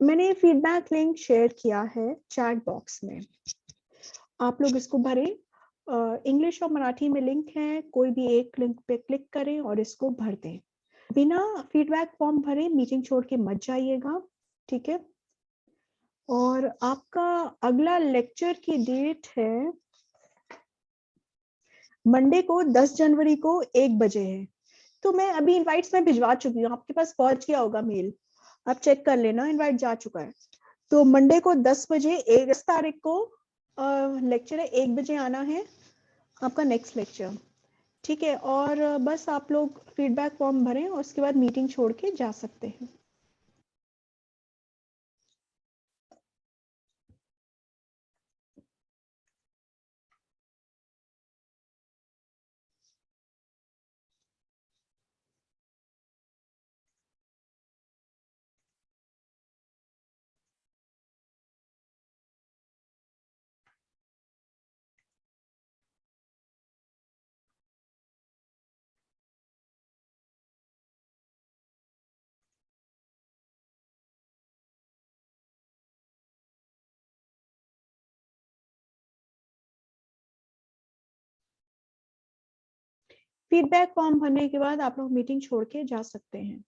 [SPEAKER 1] मैंने फीडबैक लिंक शेयर किया है चैट बॉक्स में. आप लोग इसको भरें. इंग्लिश और मराठी में लिंक है. कोई भी एक लिंक पे क्लिक करें और इसको भर दें. बिना फीडबैक फॉर्म भरे मीटिंग छोड़ के मत जाइएगा. ठीक है. और आपका अगला लेक्चर की डेट है मंडे को 10 जनवरी को 1 बजे है. तो मैं अभी इनवाइट्स में भिजवा चुकी हूँ. आपके पास पहुंच गया होगा मेल. आप चेक कर लेना. इनवाइट जा चुका है. तो मंडे को 10 बजे 1 तारीख को लेक्चर है. 1 बजे आना है आपका नेक्स्ट लेक्चर. ठीक है. और बस आप लोग फीडबैक फॉर्म भरें और उसके बाद मीटिंग छोड़ के जा सकते हैं. फीडबैक फॉर्म भरने के बाद आप लोग मीटिंग छोड़ के जा सकते हैं.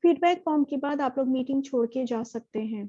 [SPEAKER 1] फीडबैक फॉर्म के बाद आप लोग मीटिंग छोड़ के जा सकते हैं।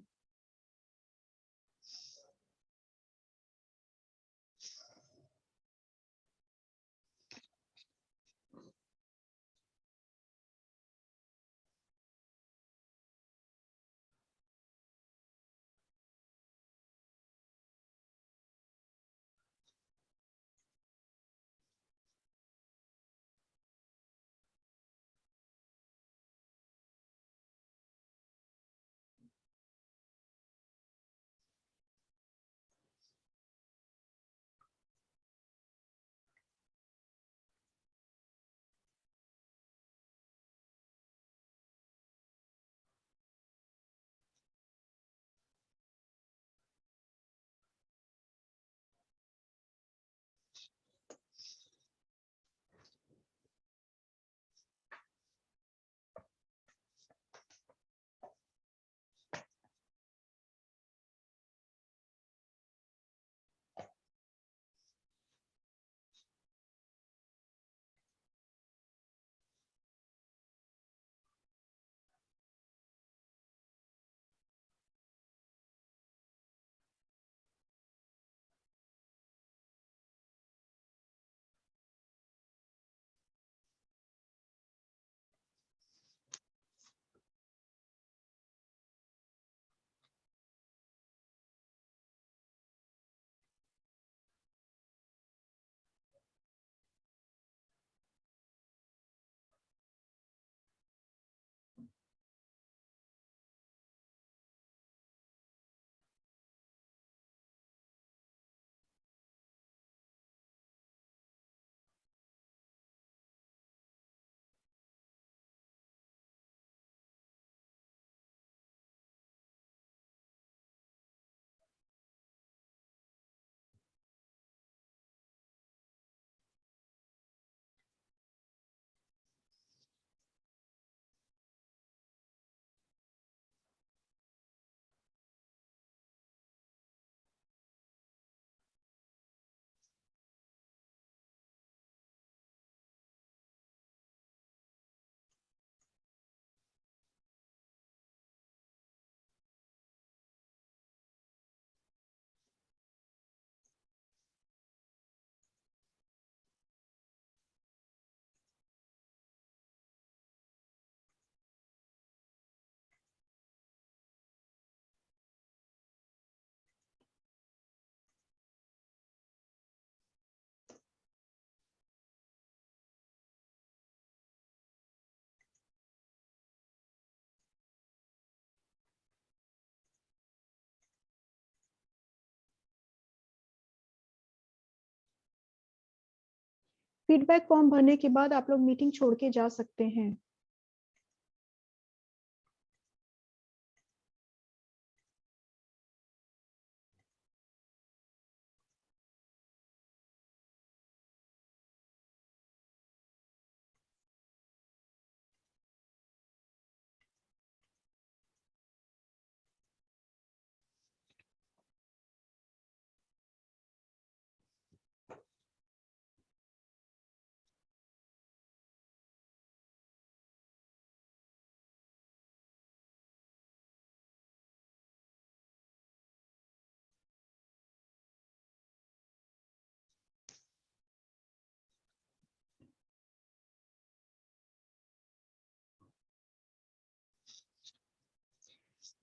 [SPEAKER 1] फीडबैक फॉर्म भरने के बाद आप लोग मीटिंग छोड़ के जा सकते हैं।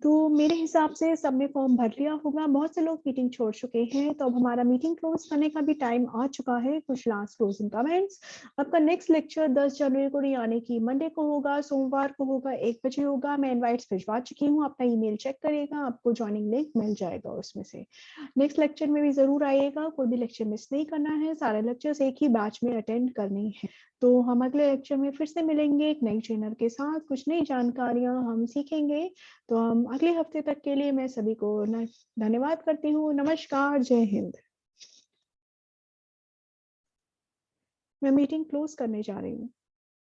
[SPEAKER 1] तो मेरे हिसाब से सबने फॉर्म भर लिया होगा, बहुत से लोग मीटिंग छोड़ चुके हैं, तो अब हमारा मीटिंग क्लोज करने का भी टाइम आ चुका है। कुछ लास्ट क्लोजिंग कमेंट्स। आपका नेक्स्ट लेक्चर 10 जनवरी को यानी कि मंडे को होगा, सोमवार को होगा, 1 बजे होगा। मैं इनवाइट्स भिजवा चुकी हूँ, अपना ईमेल चेक करिएगा, आपको ज्वाइनिंग लिंक मिल जाएगा उसमें से। नेक्स्ट लेक्चर में भी जरूर आइएगा, कोई भी लेक्चर मिस नहीं करना है, सारे लेक्चर्स एक ही बैच में अटेंड करने हैं। तो हम अगले लेक्चर में फिर से मिलेंगे एक नई ट्रेनर के साथ, कुछ नई जानकारियां हम सीखेंगे। तो हम अगले हफ्ते तक के लिए मैं सभी को धन्यवाद करती हूँ। नमस्कार, जय हिंद। मैं मीटिंग क्लोज करने जा रही हूँ।